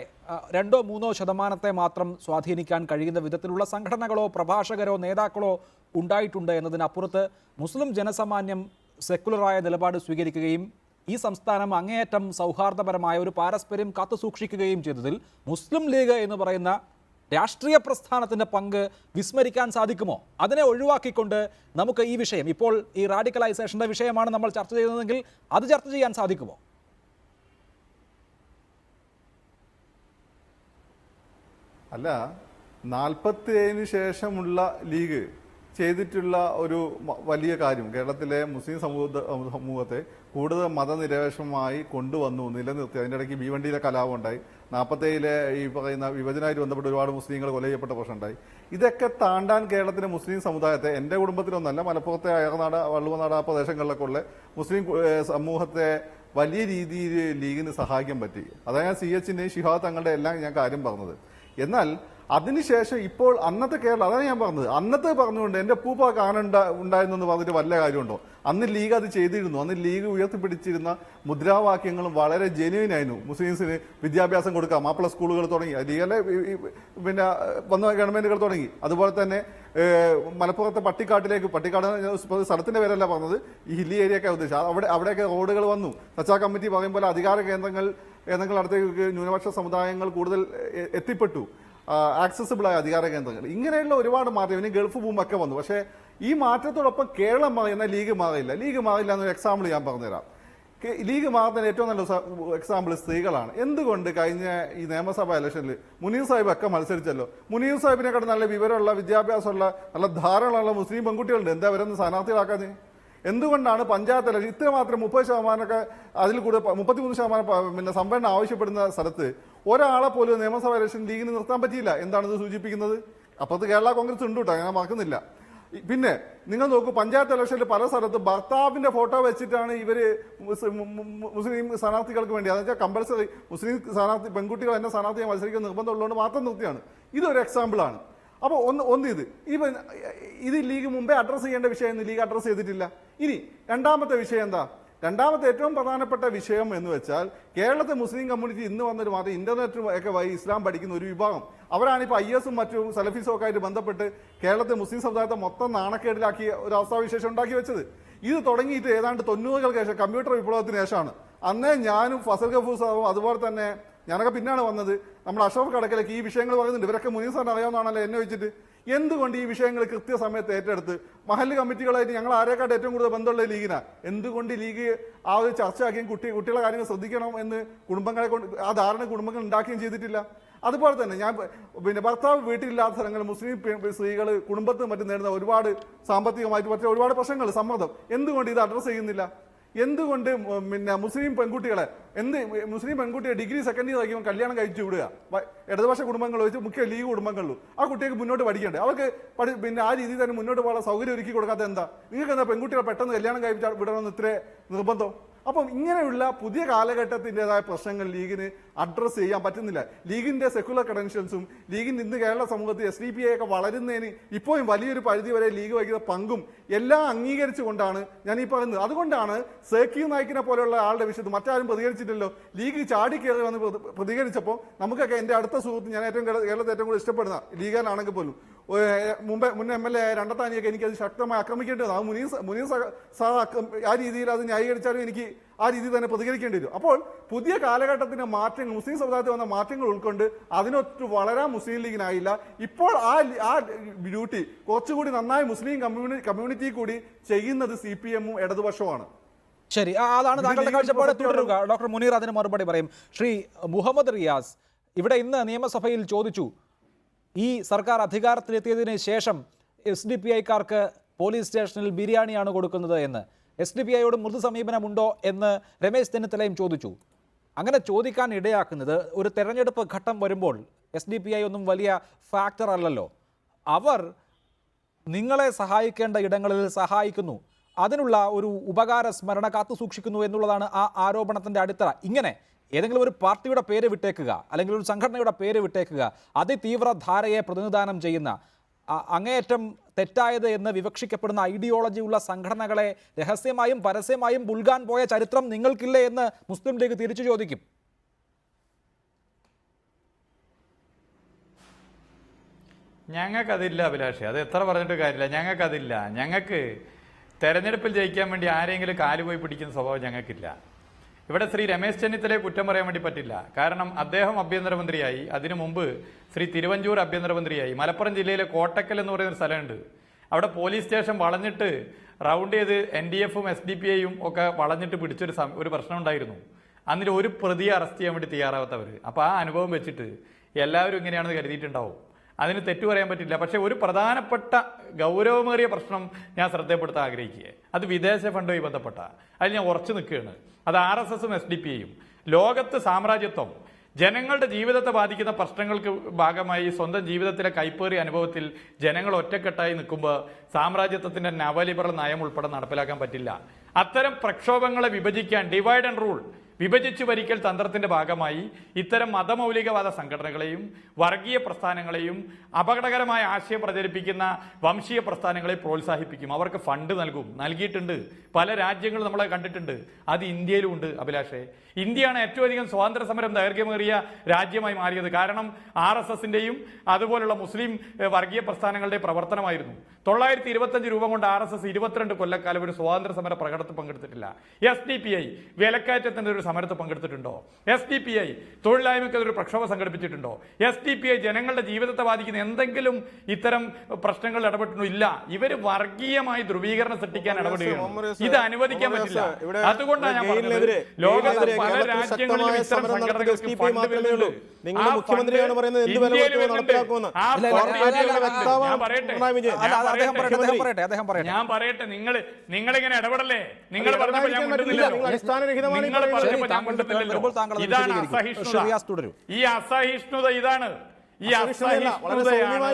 2-3% മാത്രം സ്വാധീനിക്കാൻ കഴിയുന്ന വിധത്തിലുള്ള സംഘടനകളോ പ്രഭാഷകരോ നേതാക്കളോ ഉണ്ടായിട്ടുണ്ട് എന്നതിനപ്പുറത്ത് മുസ്ലിം ജനസാമാന്യം സെക്കുലറായ നിലപാട് സ്വീകരിക്കുകയും ഈ സംസ്ഥാനം അങ്ങേയറ്റം സൗഹാർദ്ദപരമായ ഒരു പാരസ്പര്യം കാത്തുസൂക്ഷിക്കുകയും ചെയ്തതിൽ മുസ്ലിം ലീഗ് എന്ന് പറയുന്ന രാഷ്ട്രീയ പ്രസ്ഥാനത്തിൻ്റെ പങ്ക് വിസ്മരിക്കാൻ സാധിക്കുമോ? അതിനെ ഒഴിവാക്കിക്കൊണ്ട് നമുക്ക് ഈ വിഷയം, ഇപ്പോൾ ഈ റാഡിക്കലൈസേഷൻ്റെ വിഷയമാണ് നമ്മൾ ചർച്ച ചെയ്യുന്നതെങ്കിൽ അത് ചർച്ച ചെയ്യാൻ സാധിക്കുമോ? അല്ല, 47 ശേഷമുള്ള ലീഗ് ചെയ്തിട്ടുള്ള ഒരു വലിയ കാര്യം കേരളത്തിലെ മുസ്ലിം സമൂഹത്തെ കൂടുതൽ മതനിരപേക്ഷമായി കൊണ്ടുവന്നു, നിലനിർത്തി. അതിൻ്റെ ഇടയ്ക്ക് ഭീവണ്ടിയിലെ കലാപം ഉണ്ടായി, 47 ഈ പറയുന്ന വിഭജനമായിട്ട് ബന്ധപ്പെട്ട് ഒരുപാട് മുസ്ലിങ്ങൾ കൊല ചെയ്യപ്പെട്ട പ്രശ്നം ഉണ്ടായി. ഇതൊക്കെ താണ്ടാൻ കേരളത്തിലെ മുസ്ലിം സമുദായത്തെ, എൻ്റെ കുടുംബത്തിലൊന്നല്ല, മലപ്പുറത്തെ അയർനാട്, വള്ളുവനാട് ആ പ്രദേശങ്ങളിലൊക്കെ ഉള്ള മുസ്ലിം സമൂഹത്തെ വലിയ രീതിയിൽ ലീഗിന് സഹായിക്കാൻ പറ്റി. അതാണ് ഞാൻ CHൻ്റെയും ശിഹാബ് തങ്ങളുടെ എല്ലാം ഞാൻ കാര്യം പറഞ്ഞത്. എന്നാൽ അതിനുശേഷം ഇപ്പോൾ അന്നത്തെ കേരളം, അതാണ് ഞാൻ പറഞ്ഞത്, അന്നത്തെ പറഞ്ഞുകൊണ്ട് എൻ്റെ പൂപ്പ ഉണ്ടായിരുന്നു എന്ന് പറഞ്ഞിട്ട് വല്ല കാര്യമുണ്ടോ? അന്ന് ലീഗ് അത് ചെയ്തിരുന്നു. അന്ന് ലീഗ് ഉയർത്തിപ്പിടിച്ചിരുന്ന മുദ്രാവാക്യങ്ങളും വളരെ ജെന്യുവൻ ആയിരുന്നു. മുസ്ലിംസിന് വിദ്യാഭ്യാസം കൊടുക്കാം, മാപ്പിള സ്കൂളുകൾ തുടങ്ങി, ലീഗല്ലേ പിന്നെ വന്ന ഗവൺമെന്റുകൾ തുടങ്ങി. അതുപോലെ തന്നെ മലപ്പുറത്തെ പട്ടിക്കാട് സ്ഥലത്തിന്റെ പേരല്ല പറഞ്ഞത്, ഈ ഹില്ലി ഏരിയ ഒക്കെ ഉദ്ദേശിച്ചത്, അവിടെയൊക്കെ റോഡുകൾ വന്നു. സച്ചാ കമ്മിറ്റി പറയും പോലെ അധികാര കേന്ദ്രങ്ങൾ അടുത്തേക്ക് ന്യൂനപക്ഷ സമുദായങ്ങൾ കൂടുതൽ എത്തിപ്പെട്ടു, ആക്സസിബിളായ അധികാര കേന്ദ്രങ്ങൾ. ഇങ്ങനെയുള്ള ഒരുപാട് മാറ്റം, ഇനി ഗൾഫ് ബൂമൊക്കെ വന്നു. പക്ഷേ ഈ മാറ്റത്തോടൊപ്പം കേരളം മാറി, എന്നാൽ ലീഗ് മാറിയില്ല. ലീഗ് മാറില്ല എന്നൊരു എക്സാമ്പിൾ ഞാൻ പറഞ്ഞുതരാം. ലീഗ് മാറുന്നതിന് ഏറ്റവും നല്ല എക്സാമ്പിൾ സ്ത്രീകളാണ്. എന്തുകൊണ്ട് കഴിഞ്ഞ ഈ നിയമസഭാ ഇലക്ഷനിൽ മുനീർ സാഹിബ് ഒക്കെ മത്സരിച്ചല്ലോ. മുനീർ സാഹിബിനെക്കാൾ നല്ല വിവരമുള്ള, വിദ്യാഭ്യാസമുള്ള, നല്ല ധാരണയുള്ള മുസ്ലിം പെൺകുട്ടികളുണ്ട്. എന്താ അവരൊന്ന് സ്ഥാനാർത്ഥികളാക്കാതെ? എന്തുകൊണ്ടാണ് പഞ്ചായത്ത് ഇലക്ഷൻ ഇത്രമാത്രം 30% അതിൽ കൂടെ 33% പിന്നെ സംവരണം ആവശ്യപ്പെടുന്ന സ്ഥലത്ത് ഒരാളെ പോലും നിയമസഭാ ഇലക്ഷൻ ലീഗിന് നിർത്താൻ പറ്റിയില്ല? എന്താണിത് സൂചിപ്പിക്കുന്നത്? അപ്പുറത്ത് കേരള കോൺഗ്രസ് ഉണ്ട് കേട്ടോ, അങ്ങനെ മറക്കുന്നില്ല. പിന്നെ നിങ്ങൾ നോക്കൂ, പഞ്ചായത്ത് ഇലക്ഷനിൽ പല സ്ഥലത്ത് ഭർത്താവിന്റെ ഫോട്ടോ വെച്ചിട്ടാണ് ഇവര് മുസ്ലിം സ്ഥാനാർത്ഥികൾക്ക് വേണ്ടി, അതെന്ന് വെച്ചാൽ കമ്പൽസറി മുസ്ലിം സ്ഥാനാർത്ഥി പെൺകുട്ടികൾ എന്നെ സ്ഥാനാർത്ഥിയെ മത്സരിക്കാൻ നിർബന്ധമുള്ളതുകൊണ്ട് മാത്രം നിർത്തിയാണ്. ഇതൊരു എക്സാമ്പിളാണ്. അപ്പോൾ ഇത് ലീഗ് മുമ്പേ അഡ്രസ്സ് ചെയ്യേണ്ട വിഷയം ലീഗ് അഡ്രസ്സ് ചെയ്തിട്ടില്ല. ഇനി രണ്ടാമത്തെ വിഷയം എന്താ? രണ്ടാമത്തെ ഏറ്റവും പ്രധാനപ്പെട്ട വിഷയം എന്ന് വെച്ചാൽ കേരളത്തെ മുസ്ലിം കമ്മ്യൂണിറ്റി ഇന്ന് വന്നൊരു മാറ്റം, ഇന്റർനെറ്റ് ഒക്കെ വഴി ഇസ്ലാം പഠിക്കുന്ന ഒരു വിഭാഗം, അവരാണിപ്പോൾ IS മറ്റും സലഫീസും ഒക്കെ ആയിട്ട് ബന്ധപ്പെട്ട് കേരളത്തെ മുസ്ലിം സമുദായത്തെ മൊത്തം നാണക്കേടിലാക്കി ഒരു അവസ്ഥാവിശേഷം ഉണ്ടാക്കി വെച്ചത്. ഇത് തുടങ്ങിയിട്ട് ഏതാണ്ട് 90-കൾക്ക് ശേഷം, കമ്പ്യൂട്ടർ വിപ്ലവത്തിന് ശേഷമാണ്. അന്നേ ഞാനും ഫസൽ ഗഫൂർ സാറും അതുപോലെ തന്നെ ഞാനൊക്കെ പിന്നാണ് വന്നത്. നമ്മൾ അഷറഫ് കടക്കലേക്ക് ഈ വിഷയങ്ങൾ പറയുന്നുണ്ട്. ഇവരൊക്കെ മുനീർ സാറിന് അറിയാവുന്നതാണല്ലോ എന്നെ വെച്ചിട്ട്. എന്തുകൊണ്ട് ഈ വിഷയങ്ങൾ കൃത്യസമയത്ത് ഏറ്റെടുത്ത് മഹല്ല് കമ്മിറ്റികളായിട്ട് ഞങ്ങൾ ആരെക്കാട്ട് ഏറ്റവും കൂടുതൽ ബന്ധമുള്ള ലീഗിനാണ്? എന്തുകൊണ്ട് ലീഗ് ആ ഒരു ചർച്ചയാക്കിയും കുട്ടികളുടെ കാര്യങ്ങൾ ശ്രദ്ധിക്കണം എന്ന് കുടുംബങ്ങളെ കൊണ്ട് ആ ധാരണ കുടുംബങ്ങൾ ഉണ്ടാക്കുകയും ചെയ്തിട്ടില്ല. അതുപോലെ തന്നെ ഞാൻ പിന്നെ ഭർത്താവ് വീട്ടിലില്ലാത്ത സ്ഥലങ്ങൾ മുസ്ലിം സ്ത്രീകൾ കുടുംബത്തിൽ മറ്റും നേടുന്ന ഒരുപാട് സാമ്പത്തികമായിട്ട് മറ്റേ ഒരുപാട് പ്രശ്നങ്ങൾ, സമ്മർദ്ദം, എന്തുകൊണ്ട് ഇത് അഡ്രസ്സ് ചെയ്യുന്നില്ല? എന്തുകൊണ്ട് പിന്നെ മുസ്ലിം പെൺകുട്ടികളെ ഡിഗ്രി സെക്കൻഡ് ഇയർ ആക്കിയപ്പോൾ കല്യാണം കഴിച്ചു വിടുക? ഇടതുപക്ഷ കുടുംബങ്ങൾ വെച്ച് മുഖ്യ ലീഗ് കുടുംബങ്ങളിലും ആ കുട്ടികൾക്ക് മുന്നോട്ട് പഠിക്കണ്ടേ? അവർക്ക് പിന്നെ ആ രീതിയിൽ തന്നെ മുന്നോട്ട് പോകാൻ സൗകര്യം ഒരുക്കി കൊടുക്കാത്ത എന്താ? നിങ്ങൾക്ക് എന്താ പെൺകുട്ടികളെ പെട്ടെന്ന് കല്യാണം കഴിപ്പിച്ചാൽ വിടണമെന്ന് ഇത്രേ നിർബന്ധം? അപ്പം ഇങ്ങനെയുള്ള പുതിയ കാലഘട്ടത്തിൻ്റെതായ പ്രശ്നങ്ങൾ ലീഗിന് അഡ്രസ്സ് ചെയ്യാൻ പറ്റുന്നില്ല. ലീഗിന്റെ സെക്കുലർ ക്രെഡൻഷ്യൽസും ലീഗിന്റെ ഇന്ന് കേരള സമൂഹത്തിൽ SDPI ഒക്കെ വളരുന്നതിന് ഇപ്പോഴും വലിയൊരു പരിധി വരെ ലീഗ് വഹിക്കുന്ന പങ്കും എല്ലാം അംഗീകരിച്ചുകൊണ്ടാണ് ഞാൻ ഈ പറയുന്നത്. അതുകൊണ്ടാണ് സേക്യു നായിക്കിനെ പോലെയുള്ള ആളുടെ വിഷയത്തിൽ മറ്റാരും പ്രതികരിച്ചിട്ടില്ലല്ലോ. ലീഗ് ചാടിക്കയറി വന്ന് പ്രതികരിച്ചപ്പോൾ നമുക്കൊക്കെ എൻ്റെ അടുത്ത സുഹൃത്ത്, ഞാൻ കേരളത്തിൽ ഏറ്റവും കൂടുതൽ ഇഷ്ടപ്പെടുന്ന ലീഗാനാണെങ്കിൽ പോലും മുൻ MLA രണ്ടത്താനിയൊക്കെ എനിക്കത് ശക്തമായി ആക്രമിക്കേണ്ടി വന്നു. മുനീർ സാർ ആ രീതിയിൽ അത് ന്യായീകരിച്ചാലും എനിക്ക് ആ രീതിയിൽ തന്നെ പ്രതികരിക്കേണ്ടി വരും. അപ്പോൾ പുതിയ കാലഘട്ടത്തിന്റെ മാറ്റങ്ങൾ, മുസ്ലിം സമുദായത്തിൽ വന്ന മാറ്റങ്ങൾ ഉൾക്കൊണ്ട് അതിനൊട്ട് വളരാൻ മുസ്ലിം ലീഗിനായില്ല. ഇപ്പോൾ ആ ഡ്യൂട്ടി കുറച്ചുകൂടി നന്നായി മുസ്ലിം കമ്മ്യൂണിറ്റി കൂടി ചെയ്യുന്നത് CPM-ഉം ഇടതുപക്ഷവുമാണ്. ശരി, അതാണ് താങ്കളുടെ കാഴ്ചപ്പാട്. തുടരുക ഡോക്ടർ മുനീർ, അതിന് മറുപടി പറയും. ശ്രീ മുഹമ്മദ് റിയാസ്, ഇവിടെ ഇന്ന് നിയമസഭയിൽ ചോദിച്ചു, ഈ സർക്കാർ അധികാരത്തിലെത്തിയതിന് ശേഷം SDPI-ക്കാർക്ക് പോലീസ് സ്റ്റേഷനിൽ ബിരിയാണിയാണ് കൊടുക്കുന്നത് എന്ന്. SDPI-യോട് മൃദു സമീപനമുണ്ടോ എന്ന് രമേശ് ചെന്നിത്തലയും ചോദിച്ചു. അങ്ങനെ ചോദിക്കാൻ ഇടയാക്കുന്നത് ഒരു തെരഞ്ഞെടുപ്പ് ഘട്ടം വരുമ്പോൾ SDPI ഒന്നും വലിയ ഫാക്ടർ അല്ലല്ലോ. അവർ നിങ്ങളെ സഹായിക്കേണ്ട ഇടങ്ങളിൽ സഹായിക്കുന്നു, അതിനുള്ള ഒരു ഉപകാര സ്മരണ കാത്തു സൂക്ഷിക്കുന്നു എന്നുള്ളതാണ് ആ ആരോപണത്തിൻ്റെ അടിത്തറ. ഇങ്ങനെ ഏതെങ്കിലും ഒരു പാർട്ടിയുടെ പേര് വിട്ടേക്കുക, അല്ലെങ്കിൽ ഒരു സംഘടനയുടെ പേര് വിട്ടേക്കുക, അതിതീവ്ര ധാരയെ പ്രതിനിധാനം ചെയ്യുന്ന, അങ്ങേയറ്റം തെറ്റായത് എന്ന് വിവക്ഷിക്കപ്പെടുന്ന ഐഡിയോളജി ഉള്ള സംഘടനകളെ രഹസ്യമായും പരസ്യമായും പുൽകാൻ പോയ ചരിത്രം നിങ്ങൾക്കില്ലേ എന്ന് മുസ്ലിം ലീഗ് തിരിച്ചു ചോദിക്കും. ഞങ്ങൾക്കതില്ല അഭിലാഷേ, അത് എത്ര പറഞ്ഞിട്ട് കാര്യമില്ല. ഞങ്ങൾക്കതില്ല. ഞങ്ങൾക്ക് തെരഞ്ഞെടുപ്പിൽ ജയിക്കാൻ വേണ്ടി ആരെങ്കിലും കാലുപോയി പിടിക്കുന്ന സ്വഭാവം ഞങ്ങൾക്കില്ല. ഇവിടെ ശ്രീ രമേശ് ചെന്നിത്തലയെ കുറ്റം പറയാൻ വേണ്ടി പറ്റില്ല. കാരണം അദ്ദേഹം ആഭ്യന്തരമന്ത്രിയായി, അതിനു മുമ്പ് ശ്രീ തിരുവഞ്ചൂർ ആഭ്യന്തരമന്ത്രിയായി. മലപ്പുറം ജില്ലയിലെ കോട്ടക്കൽ എന്ന് പറയുന്ന ഒരു സ്ഥലമുണ്ട്. അവിടെ പോലീസ് സ്റ്റേഷൻ വളഞ്ഞിട്ട് റൗണ്ട് ചെയ്ത് NDF-ഉം SDPI-യും ഒക്കെ വളഞ്ഞിട്ട് പിടിച്ചൊരു പ്രശ്നം ഉണ്ടായിരുന്നു. അതിൽ ഒരു പ്രതിയെ അറസ്റ്റ് ചെയ്യാൻ വേണ്ടി തയ്യാറാവാത്തവർ. അപ്പോൾ ആ അനുഭവം വെച്ചിട്ട് എല്ലാവരും ഇങ്ങനെയാണെന്ന് കരുതിയിട്ടുണ്ടാവും. അതിന് തെറ്റു പറയാൻ പറ്റില്ല. പക്ഷേ ഒരു പ്രധാനപ്പെട്ട ഗൗരവമേറിയ പ്രശ്നം ഞാൻ ശ്രദ്ധപ്പെടുത്താൻ ആഗ്രഹിക്കുക, അത് വിദേശ ഫണ്ടുമായി ബന്ധപ്പെട്ട, അതിൽ ഞാൻ ഉറച്ചു നിൽക്കുകയാണ്. അത് RSS-ഉം SDPI-യും. ലോകത്ത് സാമ്രാജ്യത്വം ജനങ്ങളുടെ ജീവിതത്തെ ബാധിക്കുന്ന പ്രശ്നങ്ങൾക്ക് ഭാഗമായി സ്വന്തം ജീവിതത്തിലെ കൈപ്പേറിയ അനുഭവത്തിൽ ജനങ്ങൾ ഒറ്റക്കെട്ടായി നിൽക്കുമ്പോൾ സാമ്രാജ്യത്വത്തിന്റെ നവലിബറൽ നയം ഉൾപ്പെടെ നടപ്പിലാക്കാൻ പറ്റില്ല. അത്തരം പ്രക്ഷോഭങ്ങളെ വിഭജിക്കാൻ ഡിവൈഡ് ആൻഡ് റൂൾ, വിഭജിച്ചു ഭരിക്കൽ തന്ത്രത്തിന്റെ ഭാഗമായി ഇത്തരം മതമൗലികവാദ സംഘടനകളെയും വർഗീയ പ്രസ്ഥാനങ്ങളെയും അപകടകരമായ ആശയം പ്രചരിപ്പിക്കുന്ന വംശീയ പ്രസ്ഥാനങ്ങളെ പ്രോത്സാഹിപ്പിക്കും. അവർക്ക് ഫണ്ട് നൽകിയിട്ടുണ്ട്. പല രാജ്യങ്ങളും നമ്മളെ കണ്ടിട്ടുണ്ട്. അത് ഇന്ത്യയിലും ഉണ്ട് അഭിലാഷേ. ഇന്ത്യയാണ് ഏറ്റവും അധികം സ്വാതന്ത്ര്യ സമരം ദൈർഘ്യമേറിയ രാജ്യമായി മാറിയത്. കാരണം RSS-ന്റെയും അതുപോലുള്ള മുസ്ലിം വർഗീയ പ്രസ്ഥാനങ്ങളുടെ പ്രവർത്തനമായിരുന്നു. 925 രൂപ കൊണ്ട് RSS 22 കൊല്ലക്കാലം ഒരു സ്വാതന്ത്ര്യ സമര പ്രകടനത്തിൽ പങ്കെടുത്തിട്ടില്ല. SDPI വിലക്കയറ്റത്തിന്റെ ഒരു സമരത്തിൽ പങ്കെടുത്തിട്ടുണ്ടോ? SDPI തൊഴിലില്ലായ്മയ്ക്കെതിരെ പ്രക്ഷോഭം സംഘടിപ്പിച്ചിട്ടുണ്ടോ? SDPI ജനങ്ങളുടെ ജീവിതത്തെ ബാധിക്കുന്ന എന്തെങ്കിലും ഇത്തരം പ്രശ്നങ്ങൾ ഇടപെട്ടിട്ടുണ്ടോ? ഇല്ല. ഇവർ വർഗീയമായി ധ്രുവീകരണം സൃഷ്ടിക്കാൻ ഇടപെടുകയാണ്. ഇത് അനുവദിക്കാൻ പറ്റില്ല. അതുകൊണ്ടാണ് ഞാൻ പറഞ്ഞത് ലോകത്തെ പല രാജ്യങ്ങളിലും ഇത്തരം സംഘടനകൾക്ക് ഫണ്ട് വരുന്നുണ്ട്. നിങ്ങൾ മുഖ്യമന്ത്രിയാണ് പറയുന്നത് എന്ത് വില കൊടുത്ത് നടപ്പിലാക്കുമെന്ന്. ഞാൻ പറയട്ടെ, നിങ്ങളിങ്ങനെ ഇടപെടല്ലേ? നിങ്ങൾ പറഞ്ഞപ്പോൾ ഞാൻ മിണ്ടുന്നില്ലല്ലോ. ഇതാണ് അസഹിഷ്ണുത. ഈ അസഹിഷ്ണുത ഇതാണ്. ഈ അസഹിഷ്ണുതയാണ്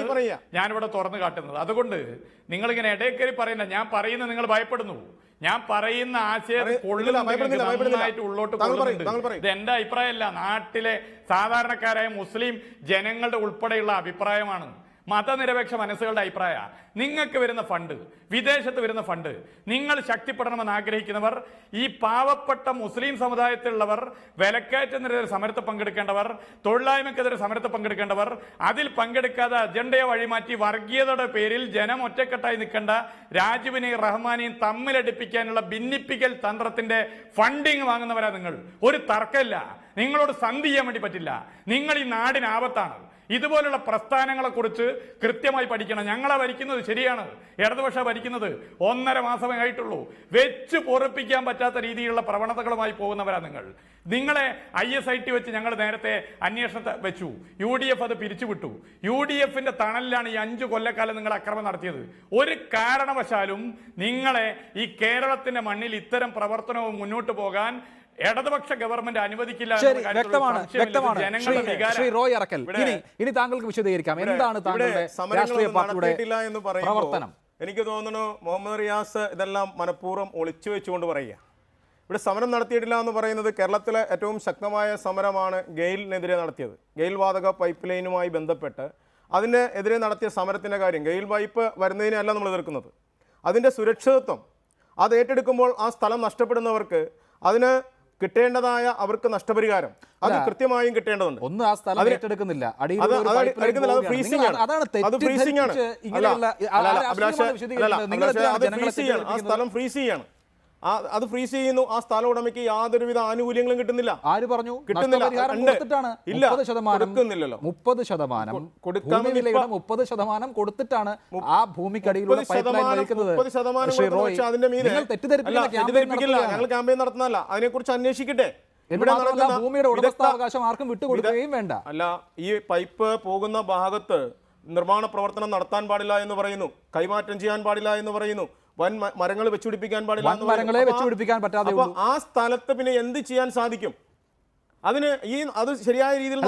ഞാനിവിടെ തുറന്നു കാട്ടുന്നത്. അതുകൊണ്ട് നിങ്ങളിങ്ങനെ ഇടയ്ക്കറി പറയുന്ന, ഞാൻ പറയുന്നത് നിങ്ങൾ ഭയപ്പെടുന്നു. ഞാൻ പറയുന്ന ആശയം കൊള്ളുന്നതായിട്ട് ഉള്ളോട്ട് കൊള്ളുന്നുണ്ട്. ഇത് എന്റെ അഭിപ്രായമല്ല, നാട്ടിലെ സാധാരണക്കാരായ മുസ്ലിം ജനങ്ങളുടെ ഉൾപ്പെടെയുള്ള അഭിപ്രായമാണ്. മതനിരപേക്ഷ മനസ്സുകളുടെ അഭിപ്രായ. നിങ്ങൾക്ക് വരുന്ന ഫണ്ട്, വിദേശത്ത് വരുന്ന ഫണ്ട്, നിങ്ങൾ ശക്തിപ്പെടണമെന്ന് ആഗ്രഹിക്കുന്നവർ, ഈ പാവപ്പെട്ട മുസ്ലിം സമുദായത്തിലുള്ളവർ, വിലക്കയറ്റത്തിനെതിരെ സമരത്തിൽ പങ്കെടുക്കേണ്ടവർ, തൊഴിലില്ലായ്മയ്ക്കെതിരെ സമരത്തിൽ പങ്കെടുക്കേണ്ടവർ, അതിൽ പങ്കെടുക്കാതെ അജണ്ടയെ വഴിമാറ്റി വർഗീയതയുടെ പേരിൽ ജനം ഒറ്റക്കെട്ടായി നിൽക്കേണ്ട രാജുവിനെയും റഹ്മാനെയും തമ്മിലടിപ്പിക്കാനുള്ള ഭിന്നിപ്പിക്കൽ തന്ത്രത്തിന്റെ ഫണ്ടിങ് വാങ്ങുന്നവരാ നിങ്ങൾ. ഒരു തർക്കമില്ല. നിങ്ങളോട് സന്ധി ചെയ്യാൻ വേണ്ടി പറ്റില്ല. നിങ്ങൾ ഈ നാടിന് ആപത്താണ്. ഇതുപോലുള്ള പ്രസ്ഥാനങ്ങളെ കുറിച്ച് കൃത്യമായി പഠിക്കണം. ഞങ്ങളെ ഭരിക്കുന്നത് ശരിയാണ്, ഇടതുപക്ഷ ഭരിക്കുന്നത് 1.5 മാസമേ ആയിട്ടുള്ളൂ. വെച്ച് പൊറപ്പിക്കാൻ പറ്റാത്ത രീതിയിലുള്ള പ്രവണതകളുമായി പോകുന്നവരാ നിങ്ങൾ. നിങ്ങളെ ISIT വെച്ച് ഞങ്ങൾ നേരത്തെ അന്വേഷണത്തെ വെച്ചു. UDF അത് പിരിച്ചുവിട്ടു. UDFന്റെ തണലിലാണ് ഈ 5 കൊല്ലക്കാലം നിങ്ങൾ അക്രമം നടത്തിയത്. ഒരു കാരണവശാലും നിങ്ങളെ ഈ കേരളത്തിന്റെ മണ്ണിൽ ഇത്തരം പ്രവർത്തനവും മുന്നോട്ട് പോകാൻ ഇടതുപക്ഷ ഗവൺമെന്റ് അനുവദിക്കില്ല. ശ്രീ റോയ് അറക്കൽ, ഇനി താങ്കൾക്ക് വിശദീകരിക്കാം എന്താണ് താങ്കളുടെ രാഷ്ട്രീയ പാർട്ടിയുടെ പ്രവർത്തനം? എനിക്ക് തോന്നുന്നു മുഹമ്മദ് റിയാസ് ഇതെല്ലാം മനഃപൂർവ്വം ഒളിച്ചു വെച്ചുകൊണ്ട് പറയുക. ഇവിടെ സമരം നടത്തിയിട്ടില്ല എന്ന് പറയുന്നത് കേരളത്തിലെ ഏറ്റവും ശക്തമായ സമരമാണ് ഗെയിലിനെതിരെ നടത്തിയത്. ഗെയിൽ വാതക പൈപ്പ് ലൈനുമായി ബന്ധപ്പെട്ട് അതിന് എതിരെ നടത്തിയ സമരത്തിൻ്റെ കാര്യം, ഗെയിൽ പൈപ്പ് വരുന്നതിനെയല്ല നമ്മൾ എതിർക്കുന്നത്, അതിൻ്റെ സുരക്ഷിതത്വം അത് ഏറ്റെടുക്കുമ്പോൾ ആ സ്ഥലം നഷ്ടപ്പെടുന്നവർക്ക് അതിന് കിട്ടേണ്ടതായ അവർക്ക് നഷ്ടപരിഹാരം അത് കൃത്യമായും കിട്ടേണ്ടതുണ്ട്. ഒന്ന് ആ സ്ഥലം ഏറ്റെടുക്കുന്നില്ല, സ്ഥലം ഫ്രീസ് ചെയ്യാണ്. അത് ഫ്രീസ് ചെയ്യുന്നു. ആ സ്ഥല ഉടമയ്ക്ക് യാതൊരുവിധ ആനുകൂല്യങ്ങളും കിട്ടുന്നില്ല. ആര് പറഞ്ഞു? കിട്ടുന്നില്ല. ഇല്ല, 30% 30% കൊടുത്തിട്ടാണ് ആ ഭൂമിക്കടിയിലൂടെ ഞങ്ങൾ ക്യാമ്പയിൻ നടത്തുന്നതല്ല. അതിനെക്കുറിച്ച് അന്വേഷിക്കട്ടെ. ഭൂമിയുടെ ഉടമസ്ഥാവകാശം ആർക്കും വിട്ടുകൊടുക്കുകയും വേണ്ട. അല്ല, ഈ പൈപ്പ് പോകുന്ന ഭാഗത്ത് നിർമ്മാണ പ്രവർത്തനം നടത്താൻ പാടില്ല എന്ന് പറയുന്നു, കൈമാറ്റം ചെയ്യാൻ പാടില്ല എന്ന് പറയുന്നു, വൻ മരങ്ങൾ വെച്ചുപിടിപ്പിക്കാൻ പാടില്ല. ആ സ്ഥലത്ത് പിന്നെ എന്ത് ചെയ്യാൻ സാധിക്കും? അതിന് അത് ശരിയായ രീതിയിൽ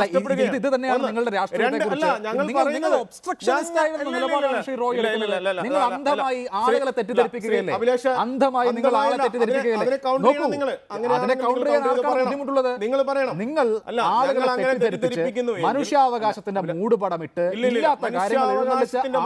മനുഷ്യാവകാശത്തിന്റെ മൂടുപടമിട്ട് ഇല്ലാത്ത കാര്യങ്ങൾ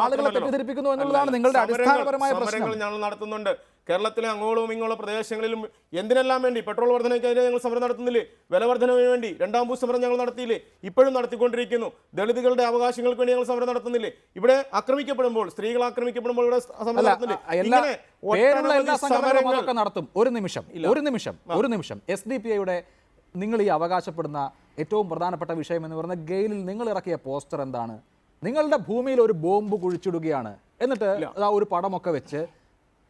ആളുകളെ തെറ്റിദ്ധരിപ്പിക്കുന്നു എന്നുള്ളതാണ് നിങ്ങളുടെ അടിസ്ഥാനപരമായ പ്രശ്നം. ഞങ്ങൾ നടത്തുന്നുണ്ട്. കേരളത്തിലെ അങ്ങോളവും ഇങ്ങോളം പ്രദേശങ്ങളിലും എന്തിനെല്ലാം വേണ്ടി പെട്രോൾ വർധനയ്ക്കെതിരെ ഞങ്ങൾ സമരം നടത്തുന്നില്ലേ? വില വർധനവിന് വേണ്ടി 2ാം ഭൂ സമരം ഞങ്ങൾ നടത്തിയില്ലേ? ഇപ്പോഴും നടത്തിക്കൊണ്ടിരിക്കുന്നു. ദളിതുകളുടെ അവകാശങ്ങൾക്ക് വേണ്ടി ഞങ്ങൾ സമരം നടത്തുന്നില്ലേ? ഇവിടെ ആക്രമിക്കപ്പെടുമ്പോൾ, സ്ത്രീകൾ ആക്രമിക്കപ്പെടുമ്പോൾ ഇവിടെ സമരം നടത്തുന്നില്ലേ? നടത്തും. ഒരു നിമിഷം SDPIയുടെ നിങ്ങൾ ഈ അവകാശപ്പെടുന്ന ഏറ്റവും പ്രധാനപ്പെട്ട വിഷയം എന്ന് പറയുന്നത് ഗെയിലിൽ നിങ്ങൾ ഇറക്കിയ പോസ്റ്റർ എന്താണ്? നിങ്ങളുടെ ഭൂമിയിൽ ഒരു ബോംബ് കുഴിച്ചിടുകയാണ്, എന്നിട്ട് ഒരു പടമൊക്കെ വെച്ച്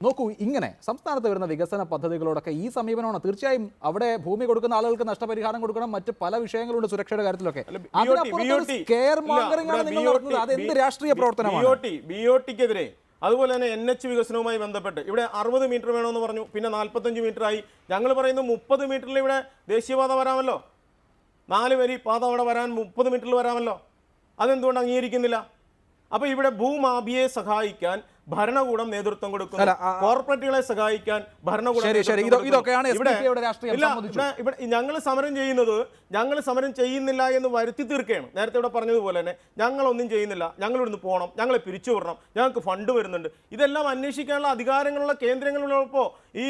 നോക്കൂ. ഇങ്ങനെ സംസ്ഥാനത്ത് വരുന്ന വികസന പദ്ധതികളോടൊക്കെ ഈ സമീപനമാണ്. തീർച്ചയായും അവിടെ ഭൂമി കൊടുക്കുന്ന ആളുകൾക്ക് നഷ്ടപരിഹാരം കൊടുക്കണം, മറ്റ് പല വിഷയങ്ങളുണ്ട് സുരക്ഷയുടെ കാര്യത്തിലൊക്കെ. അതെന്ത് രാഷ്ട്രീയ പ്രവർത്തനമാണ്? BOT-ക്കെതിരെ അതുപോലെ തന്നെ NH വികസനവുമായി ബന്ധപ്പെട്ട് ഇവിടെ 60 മീറ്റർ വേണമെന്ന് പറഞ്ഞു, പിന്നെ 45 മീറ്ററായി. ഞങ്ങൾ പറയുന്നു 30 മീറ്ററിൽ ഇവിടെ ദേശീയപാത വരാമല്ലോ, 4 വരി പാത അവിടെ വരാൻ 30 മീറ്ററിൽ വരാമല്ലോ. അതെന്തുകൊണ്ട് അംഗീകരിക്കുന്നില്ല? അപ്പോൾ ഇവിടെ ഭൂമാഫിയയെ സഹായിക്കാൻ ഭരണകൂടം നേതൃത്വം കൊടുക്കുന്നു, കോർപ്പറേറ്റുകളെ സഹായിക്കാൻ ഭരണകൂടം. ഇവിടെ ഞങ്ങൾ സമരം ചെയ്യുന്നില്ല എന്ന് വരുത്തി തീർക്കുകയാണ്. നേരത്തെ ഇവിടെ പറഞ്ഞതുപോലെ തന്നെ ഞങ്ങളൊന്നും ചെയ്യുന്നില്ല, ഞങ്ങൾ ഇവിടുന്ന് പോകണം, ഞങ്ങളെ പിരിച്ചു വിടണം, ഞങ്ങൾക്ക് ഫണ്ട് വരുന്നുണ്ട്. ഇതെല്ലാം അന്വേഷിക്കാനുള്ള അധികാരങ്ങളുള്ള കേന്ദ്രങ്ങളിലുള്ളപ്പോൾ ഈ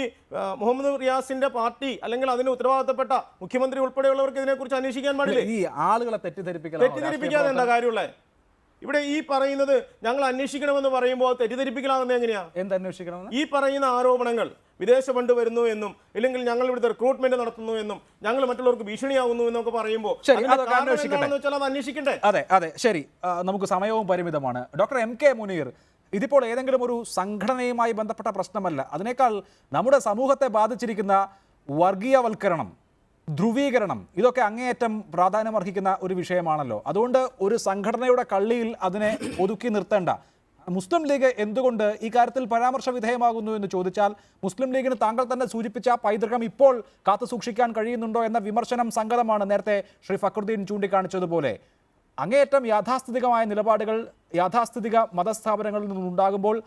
മുഹമ്മദ് റിയാസിന്റെ പാർട്ടി അല്ലെങ്കിൽ അതിന് ഉത്തരവാദിത്തപ്പെട്ട മുഖ്യമന്ത്രി ഉൾപ്പെടെയുള്ളവർക്ക് ഇതിനെക്കുറിച്ച് അന്വേഷിക്കാൻ പാടില്ലേ? ഈ ആളുകളെ തെറ്റിദ്ധരിപ്പിക്കാതെ എന്താ കാര്യമുള്ളത്? ഇവിടെ ഈ പറയുന്നത് ഞങ്ങൾ അന്വേഷിക്കണമെന്ന് പറയുമ്പോൾ തെറ്റിദ്ധരിപ്പിക്കലാകുന്നത് എങ്ങനെയാ? എന്ത് അന്വേഷിക്കണമെന്ന്? ഈ പറയുന്ന ആരോപണങ്ങൾ വിദേശ ഫണ്ട് വരുന്നു എന്നും ഇല്ലെങ്കിൽ ഞങ്ങൾ ഇവിടുത്തെ റിക്രൂട്ട്മെന്റ് നടത്തുന്നു എന്നും ഞങ്ങൾ മറ്റുള്ളവർക്ക് ഭീഷണിയാകുന്നു എന്നൊക്കെ പറയുമ്പോൾ അത് അന്വേഷിക്കണ്ടേ? അതെ അതെ, ശരി. നമുക്ക് സമയവും പരിമിതമാണ്. ഡോക്ടർ MK മുനീർ, ഇതിപ്പോൾ ഏതെങ്കിലും ഒരു സംഘടനയുമായി ബന്ധപ്പെട്ട പ്രശ്നമല്ല. അതിനേക്കാൾ നമ്മുടെ സമൂഹത്തെ ബാധിച്ചിരിക്കുന്ന വർഗീയവൽക്കരണം, ധ്രുവീകരണം, ഇതൊക്കെ അങ്ങേയറ്റം പ്രാധാന്യമർഹിക്കുന്ന ഒരു വിഷയമാണല്ലോ. അതുകൊണ്ട് ഒരു സംഘടനയുടെ കള്ളിയിൽ അതിനെ ഒതുക്കി നിർത്തേണ്ട. മുസ്ലിം ലീഗ് എന്തുകൊണ്ട് ഈ കാര്യത്തിൽ പരാമർശ വിധേയമാകുന്നു എന്ന് ചോദിച്ചാൽ, മുസ്ലിം ലീഗിന് താങ്കൾ തന്നെ സൂചിപ്പിച്ച പൈതൃകം ഇപ്പോൾ കാത്തു സൂക്ഷിക്കാൻ കഴിയുന്നുണ്ടോ എന്ന വിമർശനം സംഗതമാണ്. നേരത്തെ ശ്രീ ഫക്രുദ്ദീൻ ചൂണ്ടിക്കാണിച്ചതുപോലെ അങ്ങേയറ്റം യാഥാസ്ഥിതികമായ നിലപാടുകൾ യാഥാസ്ഥിതിക മതസ്ഥാപനങ്ങളിൽ നിന്നുണ്ടാകുമ്പോൾ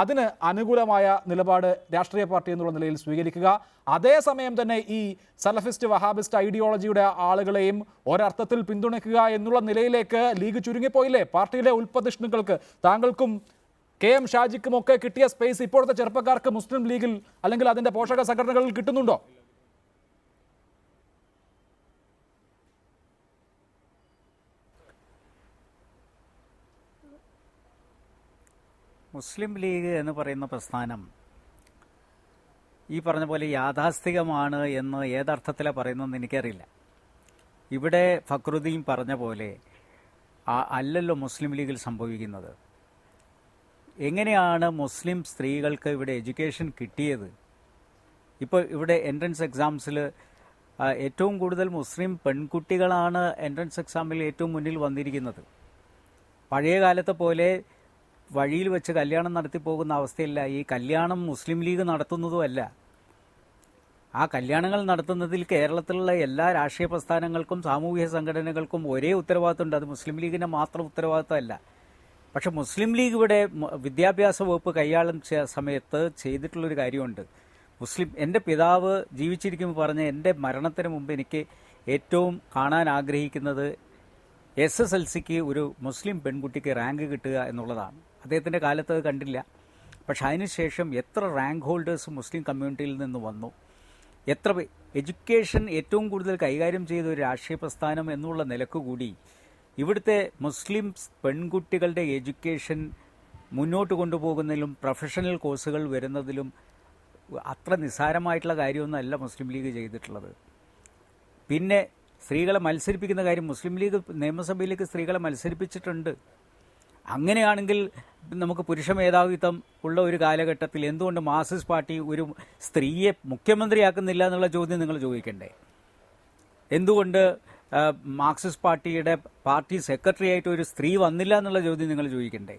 അതിന് അനുകൂലമായ നിലപാട് രാഷ്ട്രീയ പാർട്ടി എന്നുള്ള നിലയിൽ സ്വീകരിക്കുക. അതേസമയം തന്നെ ഈ സലഫിസ്റ്റ് വഹാബിസ്റ്റ് ഐഡിയോളജിയുടെ ആളുകളെയും ഒരർത്ഥത്തിൽ പിന്തുണയ്ക്കുക എന്നുള്ള നിലയിലേക്ക് ലീഗ് ചുരുങ്ങിപ്പോയില്ലേ? പാർട്ടിയിലെ ഉൽപ്പതിഷ്ണുക്കൾക്ക്, താങ്കൾക്കും KM ഷാജിക്കും ഒക്കെ കിട്ടിയ സ്പേസ് ഇപ്പോഴത്തെ ചെറുപ്പക്കാർക്ക് മുസ്ലിം ലീഗിൽ അല്ലെങ്കിൽ അതിൻ്റെ പോഷക സംഘടനകളിൽ കിട്ടുന്നുണ്ടോ? മുസ്ലിം ലീഗ് എന്ന് പറയുന്ന പ്രസ്ഥാനം ഈ പറഞ്ഞ പോലെ യാഥാസ്ഥികമാണ് എന്ന് ഏതർത്ഥത്തിലാണ് പറയുന്നതെന്ന് എനിക്കറിയില്ല. ഇവിടെ ഫക്രുദ്ദീൻ പറഞ്ഞ പോലെ അല്ലല്ലോ മുസ്ലിം ലീഗിൽ സംഭവിക്കുന്നത്. എങ്ങനെയാണ് മുസ്ലിം സ്ത്രീകൾക്ക് ഇവിടെ എഡ്യൂക്കേഷൻ കിട്ടിയത്? ഇപ്പോൾ ഇവിടെ എൻട്രൻസ് എക്സാംസിൽ ഏറ്റവും കൂടുതൽ മുസ്ലിം പെൺകുട്ടികളാണ് എൻട്രൻസ് എക്സാമിൽ ഏറ്റവും മുന്നിൽ വന്നിരിക്കുന്നത്. പഴയ കാലത്തെ പോലെ വഴിയിൽ വെച്ച് കല്യാണം നടത്തി പോകുന്ന അവസ്ഥയില്ല. ഈ കല്യാണം മുസ്ലിം ലീഗ് നടത്തുന്നതുമല്ല. ആ കല്യാണങ്ങൾ നടത്തുന്നതിൽ കേരളത്തിലുള്ള എല്ലാ രാഷ്ട്രീയ പ്രസ്ഥാനങ്ങൾക്കും സാമൂഹിക സംഘടനകൾക്കും ഒരേ ഉത്തരവാദിത്തമുണ്ട്. അത് മുസ്ലിം ലീഗിൻ്റെ മാത്രം ഉത്തരവാദിത്തമല്ല. പക്ഷെ മുസ്ലിം ലീഗ് ഇവിടെ വിദ്യാഭ്യാസ വകുപ്പ് കൈയാളുന്ന സമയത്ത് ചെയ്തിട്ടുള്ളൊരു കാര്യമുണ്ട്. എൻ്റെ പിതാവ് ജീവിച്ചിരിക്കുമ്പോൾ പറഞ്ഞ എൻ്റെ മരണത്തിന് മുമ്പ് എനിക്ക് ഏറ്റവും കാണാൻ ആഗ്രഹിക്കുന്നത് SSLCക്ക് ഒരു മുസ്ലിം പെൺകുട്ടിക്ക് റാങ്ക് കിട്ടുക എന്നുള്ളതാണ്. അദ്ദേഹത്തിൻ്റെ കാലത്ത് അത് കണ്ടില്ല. പക്ഷെ അതിനുശേഷം എത്ര റാങ്ക് ഹോൾഡേഴ്സ് മുസ്ലിം കമ്മ്യൂണിറ്റിയിൽ നിന്ന് വന്നു, എത്ര എഡ്യൂക്കേഷൻ ഏറ്റവും കൂടുതൽ കൈകാര്യം ചെയ്ത ഒരു രാഷ്ട്രീയ പ്രസ്ഥാനം എന്നുള്ള നിലക്ക് കൂടി ഇവിടുത്തെ മുസ്ലിം പെൺകുട്ടികളുടെ എഡ്യൂക്കേഷൻ മുന്നോട്ട് കൊണ്ടുപോകുന്നതിലും പ്രൊഫഷണൽ കോഴ്സുകൾ വരുന്നതിലും അത്ര നിസ്സാരമായിട്ടുള്ള കാര്യമൊന്നുമല്ല മുസ്ലിം ലീഗ് ചെയ്തിട്ടുള്ളത്. പിന്നെ സ്ത്രീകളെ മത്സരിപ്പിക്കുന്ന കാര്യം, മുസ്ലിം ലീഗ് നിയമസഭയിലേക്ക് സ്ത്രീകളെ മത്സരിപ്പിച്ചിട്ടുണ്ട്. അങ്ങനെയാണെങ്കിൽ നമുക്ക് പുരുഷ മേധാവിത്വം ഉള്ള ഒരു കാലഘട്ടത്തിൽ എന്തുകൊണ്ട് മാർക്സിസ്റ്റ് പാർട്ടി ഒരു സ്ത്രീയെ മുഖ്യമന്ത്രിയാക്കുന്നില്ല എന്നുള്ള ചോദ്യം നിങ്ങൾ ചോദിക്കണ്ടേ? എന്തുകൊണ്ട് മാർക്സിസ്റ്റ് പാർട്ടിയുടെ പാർട്ടി സെക്രട്ടറി ആയിട്ട് ഒരു സ്ത്രീ വന്നില്ല എന്നുള്ള ചോദ്യം നിങ്ങൾ ചോദിക്കണ്ടേ?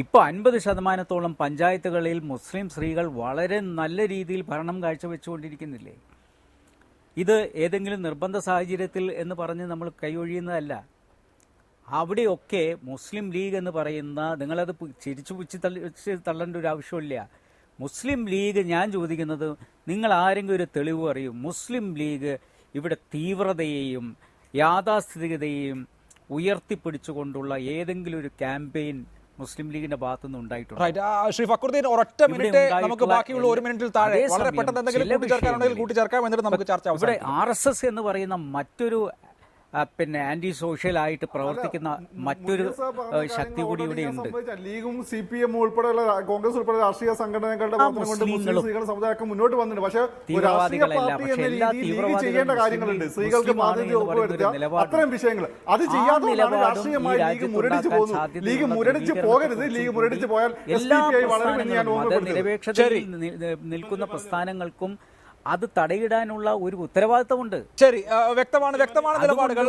ഇപ്പോൾ 50% പഞ്ചായത്തുകളിൽ മുസ്ലിം സ്ത്രീകൾ വളരെ നല്ല രീതിയിൽ ഭരണം കാഴ്ചവെച്ചുകൊണ്ടിരിക്കുന്നില്ലേ? ഇത് ഏതെങ്കിലും നിർബന്ധ സാഹചര്യത്തിൽ എന്ന് പറഞ്ഞ് നമ്മൾ കൈയൊഴിയുന്നതല്ല. അവിടെയൊക്കെ മുസ്ലിം ലീഗ് എന്ന് പറയുന്ന, നിങ്ങളത് ചിരിച്ചു പുച്ഛി തള്ളേണ്ട ഒരു ആവശ്യമില്ല. മുസ്ലിം ലീഗ്, ഞാൻ ചോദിക്കുന്നത്, നിങ്ങൾ ആരെങ്കിലും ഒരു തെളിവ് അറിയും മുസ്ലിം ലീഗ് ഇവിടെ തീവ്രതയെയും യാഥാസ്ഥിതികതയെയും ഉയർത്തിപ്പിടിച്ചുകൊണ്ടുള്ള ഏതെങ്കിലും ഒരു ക്യാമ്പയിൻ മുസ്ലിം ലീഗിന്റെ ഭാഗത്തുനിന്ന് ഉണ്ടായിട്ടുണ്ട്? ശ്രീ ഫക്രുദ്ദീൻ, ഒരൊറ്റ മിനിറ്റ് നമുക്ക് ബാക്കിയുള്ള 1 മിനിറ്റിൽ താഴെ വളരെ പെട്ടെന്ന് എന്തെങ്കിലും കൂട്ടിച്ചേർക്കാനുണ്ടെങ്കിൽ കൂട്ടിച്ചേർക്കാം, എന്നിട്ട് നമുക്ക് ചർച്ച. ഇവിടെ RSS എന്ന് പറയുന്ന മറ്റൊരു ആന്റി സോഷ്യൽ ആയിട്ട് പ്രവർത്തിക്കുന്ന മറ്റൊരു ശക്തി കൂടി ഇവിടെ ഉണ്ട്. ലീഗും CPM ഉൾപ്പെടെയുള്ള കോൺഗ്രസ് ഉൾപ്പെടെ രാഷ്ട്രീയ സംഘടനകളുടെ മുസ്ലിം സമുദായം മുന്നോട്ട് വന്നിട്ടുണ്ട്. പക്ഷേ തീവ്രവാദികളല്ല, പക്ഷെ എല്ലാ ചെയ്യേണ്ട കാര്യങ്ങളുണ്ട്. സ്ത്രീകൾക്ക് അത്തരം വിഷയങ്ങൾ അത് ചെയ്യാത്തതാണ് രാഷ്ട്രീയമായി ലീഗ് മുരടിച്ചു പോകുന്നു. ലീഗ് മുരടിച്ചു പോകരുത്. ലീഗ് മുരടിച്ചു പോയാൽ നിരപേക്ഷതയിൽ നിൽക്കുന്ന പ്രസ്ഥാനങ്ങൾക്കും അത് തടയിടാനുള്ള ഒരു ഉത്തരവാദിത്തമുണ്ട്. ശരി, വ്യക്തമാണ് നിലപാടുകൾ.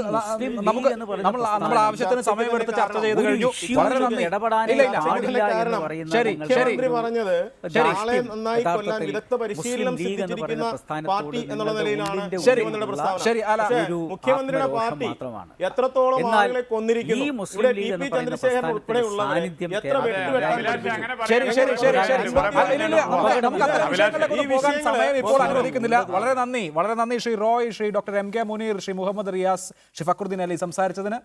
നമ്മൾ ആവശ്യത്തിന് സമയമെടുത്ത് ചർച്ച ചെയ്ത് കഴിഞ്ഞു. വളരെ നന്ദി. മുഖ്യമന്ത്രിയുടെ പാർട്ടി എത്രത്തോളം ആളുകളെ കൊന്നിരിക്കുന്നു, ഈ മുസ്ലിം സമയം ഇപ്പോൾ അനുവദിക്കുന്നില്ല. വളരെ നന്ദി ശ്രീ റോയ്, ശ്രീ ഡോക്ടർ MK മുനീർ, ശ്രീ മുഹമ്മദ് റിയാസ്, ശ്രീ ഫക്രുദ്ദീൻ അലി സംസാരിച്ചതിന്.